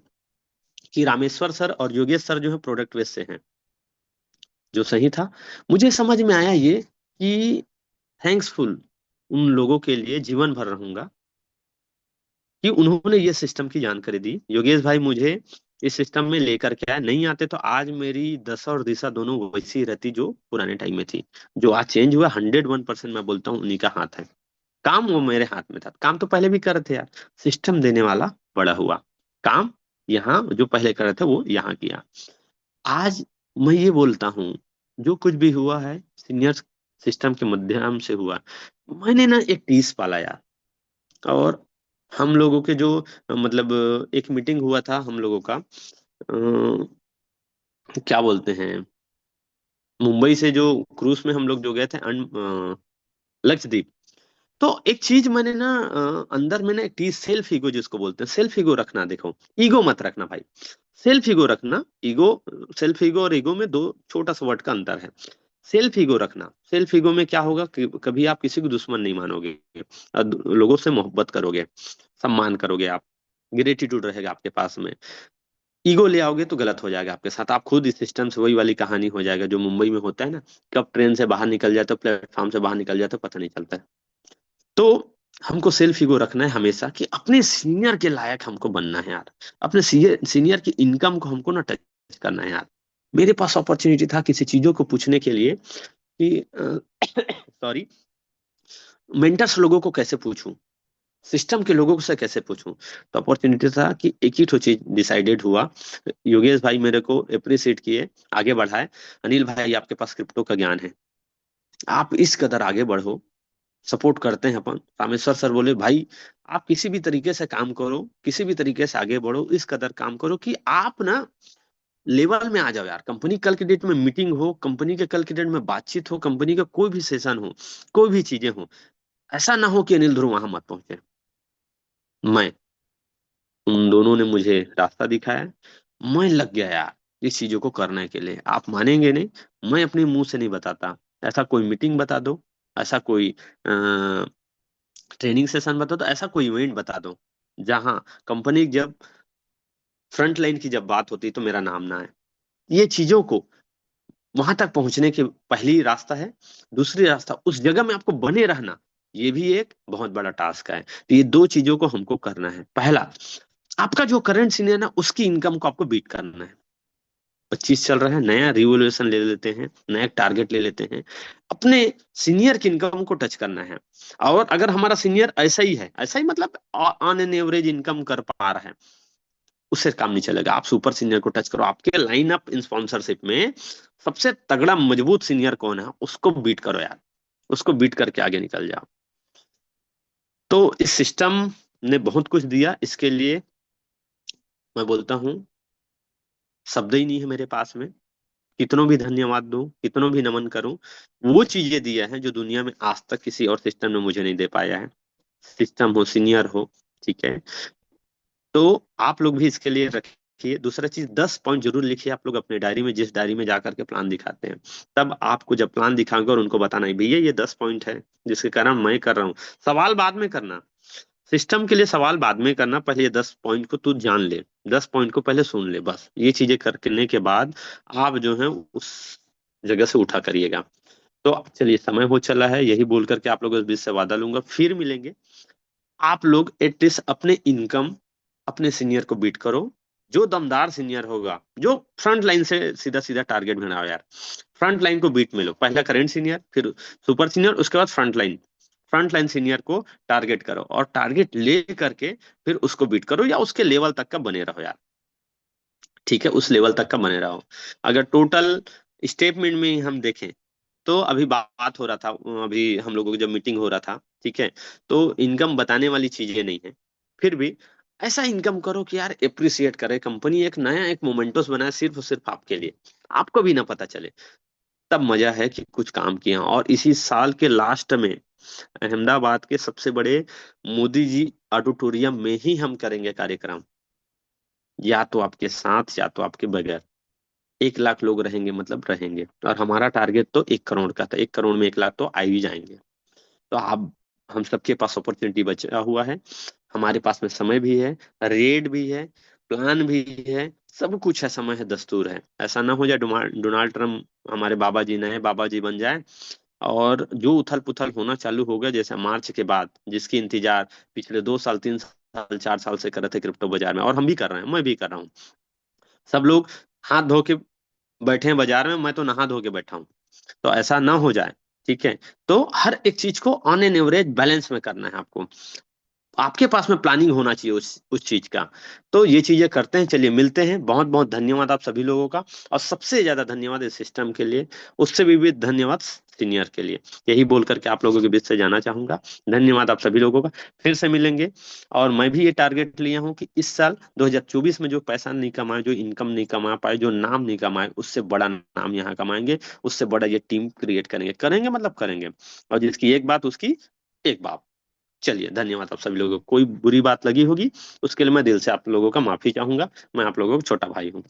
कि रामेश्वर सर और योगेश सर जो है प्रोडक्ट बेस से हैं, जो सही था। मुझे समझ में आया ये कि थैंक्सफुल उन लोगों के लिए जीवन भर रहूंगा कि उन्होंने ये सिस्टम की जानकारी दी। योगेश भाई मुझे इस सिस्टम में लेकर के आए, नहीं आते तो आज मेरी दशा और दिशा दोनों वैसी ही रहती जो पुराने टाइम में थी। जो आज चेंज हुआ 101% मैं बोलता हूँ उन्हीं का हाथ है। काम वो मेरे हाथ में था, काम तो पहले भी कर रहे थे यार, सिस्टम देने वाला बड़ा हुआ। काम यहाँ जो पहले कर रहे थे वो यहाँ किया। आज मैं ये बोलता हूँ जो कुछ भी हुआ है सीनियर सिस्टम के माध्यम से हुआ। मैंने ना एक टीस पाला यार, और हम लोगों के जो मतलब एक मीटिंग हुआ था हम लोगों का, क्या बोलते हैं, मुंबई से जो क्रूज में हम लोग जो गए थे लक्षद्वीप। तो एक चीज मैंने ना अंदर में ना एक चीज, सेल्फ ईगो जिसको बोलते हैं, सेल्फ ईगो रखना। देखो ईगो मत रखना भाई, सेल्फ ईगो रखना। ईगो, सेल्फ ईगो और ईगो में दो छोटा सा वर्ड का अंतर है। सेल्फ ईगो रखना, सेल्फ ईगो में क्या होगा कि कभी आप किसी को दुश्मन नहीं मानोगे, लोगों से मोहब्बत करोगे, सम्मान करोगे आप, ग्रेटिट्यूड रहेगा आपके पास में। ईगो ले आओगे तो गलत हो जाएगा आपके साथ, आप खुद इस सिस्टम से वही वाली कहानी हो जाएगा जो मुंबई में होता है ना, कब ट्रेन से बाहर निकल जाए तो, प्लेटफॉर्म से बाहर निकल जाए तो पता नहीं चलता है। तो हमको सेल्फ ईगो रखना है हमेशा कि अपने सीनियर के लायक हमको बनना है यार, अपने सीनियर की इनकम को हमको ना टच करना है यार। मेरे पास अपॉर्चुनिटी था किसी चीजों को पूछने के लिए कि सॉरी, मेंटर्स लोगों को कैसे पूछूं, सिस्टम के लोगों से कैसे पूछूं? तो अपॉर्चुनिटी था कि एक ही ठो चीज डिसाइडेड हुआ। योगेश भाई मेरे को अप्रिशिएट किए, आगे बढ़ाए, अनिल भाई आपके पास क्रिप्टो का ज्ञान है, आप इस कदर आगे बढ़ो, सपोर्ट करते हैं अपन। रामेश्वर सर बोले भाई आप किसी भी तरीके से काम करो, किसी भी तरीके से आगे बढ़ो, इस कदर काम करो कि आप ना लेवल में आ जाओ यार। कंपनी कल के डेट में मीटिंग हो, कंपनी के कल के डेट में बातचीत हो, कंपनी का कोई भी सेशन हो, कोई भी चीजें हो, ऐसा ना हो कि अनिल ध्रुव वहां मत पहुंचे। मैं, उन दोनों ने मुझे रास्ता दिखाया, मैं लग गया यार इस चीजों को करने के लिए। आप मानेंगे नहीं, मैं अपने मुंह से नहीं बताता, ऐसा कोई मीटिंग बता दो, ऐसा कोई ट्रेनिंग सेशन बता दो, ऐसा कोई इवेंट बता दो जहां कंपनी जब फ्रंट लाइन की जब बात होती तो मेरा नाम ना है। ये चीजों को वहां तक पहुंचने की पहली रास्ता है। दूसरी रास्ता उस जगह में आपको बने रहना, ये भी एक बहुत बड़ा टास्क है। तो ये दो चीजों को हमको करना है। पहला, आपका जो करंट सीनियर ना उसकी इनकम को आपको बीट करना है। 25 चल रहा है, नया रिवोल्यूशन ले लेते हैं, नया टारगेट ले लेते हैं, अपने सीनियर की इनकम को टच करना है। और अगर हमारा सीनियर ऐसा ही है, ऐसा ही मतलब ऑन एन एवरेज इनकम कर पा रहा है, उससे काम नहीं चलेगा। आप सुपर सीनियर को टच करो, आपके लाइन अप स्पॉन्सरशिप में सबसे तगड़ा मजबूत सीनियर कौन है उसको बीट करो यार, उसको बीट करके आगे निकल जाओ। तो इस सिस्टम ने बहुत कुछ दिया, इसके लिए मैं बोलता हूँ शब्द ही नहीं है मेरे पास में। कितनों भी धन्यवाद दूं, कितनों भी नमन करूं, वो चीजें दिया है जो दुनिया में आज तक किसी और सिस्टम ने मुझे नहीं दे पाया है। सिस्टम हो, सीनियर हो, ठीक है। तो आप लोग भी इसके लिए रखिए। दूसरा चीज, 10 पॉइंट जरूर लिखिए आप लोग अपने डायरी में, जिस डायरी में जाकर के प्लान दिखाते हैं। तब आपको जब प्लान दिखाओगे और उनको बताना है भैया ये 10 पॉइंट है जिसके कारण मैं कर रहा हूँ। सवाल बाद में करना, सिस्टम के लिए सवाल बाद में करना, पहले ये 10 पॉइंट को तू जान ले, 10 पॉइंट को पहले सुन ले। बस ये चीजें करने के बाद आप जो है उस जगह से उठा करिएगा। तो चलिए समय हो चला है, यही बोल करके आप लोगों के बीच से वादा लूंगा, फिर मिलेंगे। आप लोग एटलीस्ट अपने इनकम, अपने सीनियर को बीट करो। जो दमदार सीनियर होगा, जो फ्रंट लाइन से सीधा सीधा टारगेट बनाओ यार, फ्रंट लाइन को बीट में लो। पहला करेंट सीनियर, फिर सुपर सीनियर, उसके बाद front line. Front line senior को टारगेट करो और टारगेट ले करके फिर उसको बीट करो, या उसके लेवल तक का बने रहो यार, ठीक है, उस लेवल तक का बने रहो। अगर टोटल स्टेटमेंट में हम देखें तो अभी बात हो रहा था, अभी हम लोगों की जब मीटिंग हो रहा था, ठीक है, तो इनकम बताने वाली चीजें नहीं है। फिर भी ऐसा इनकम करो कि यार अप्रिसिएट करे कंपनी, एक नया एक मोमेंटोस बनाए सिर्फ और सिर्फ आपके लिए, आपको भी ना पता चले। तब मजा है कि कुछ काम किया। और इसी साल के लास्ट में अहमदाबाद के सबसे बड़े मोदी जी ऑडिटोरियम में ही हम करेंगे कार्यक्रम, या तो आपके साथ या तो आपके बगैर। 1 लाख लोग रहेंगे, मतलब रहेंगे। और हमारा टारगेट तो 1 करोड़ का था, 1 करोड़ में 1 लाख तो आ ही जाएंगे। तो आप, हम सबके पास अपॉर्चुनिटी बचा हुआ है, हमारे पास में समय भी है, रेट भी है, प्लान भी है, सब कुछ है, समय है, दस्तूर है। ऐसा ना हो जाए डोनाल्ड ट्रम्प हमारे बाबा जी नए बाबा जी बन जाए, और जो उथल पुथल होना चालू हो गया जैसे मार्च के बाद, जिसकी इंतजार पिछले 2 साल 3 साल 4 साल से कर रहे थे क्रिप्टो बाजार में, और हम भी कर रहे हैं, मैं भी कर रहा हूँ, सब लोग हाथ धो के बैठे हैं बाजार में, मैं तो नहा धो के बैठा हूँ। तो ऐसा ना हो जाए, ठीक है। तो हर एक चीज को ऑन एन एवरेज बैलेंस में करना है आपको, आपके पास में प्लानिंग होना चाहिए उस चीज का। तो ये चीजें करते हैं, चलिए मिलते हैं। बहुत बहुत धन्यवाद आप सभी लोगों का, और सबसे ज्यादा धन्यवाद इस सिस्टम के लिए, उससे भी धन्यवाद सीनियर के लिए। यही बोल करके आप लोगों के बीच से जाना चाहूंगा। धन्यवाद आप सभी लोगों का, फिर से मिलेंगे। और मैं भी ये टारगेट लिया हूँ कि इस साल 2024 में जो पैसा नहीं कमाए, जो इनकम नहीं कमा पाए, जो नाम नहीं कमाए, उससे बड़ा नाम यहाँ कमाएंगे, उससे बड़ा ये टीम क्रिएट करेंगे, करेंगे मतलब करेंगे। और जिसकी एक बात उसकी एक बात। चलिए धन्यवाद आप सभी लोगों को। कोई बुरी बात लगी होगी उसके लिए मैं दिल से आप लोगों का माफी चाहूंगा, मैं आप लोगों का छोटा भाई हूँ।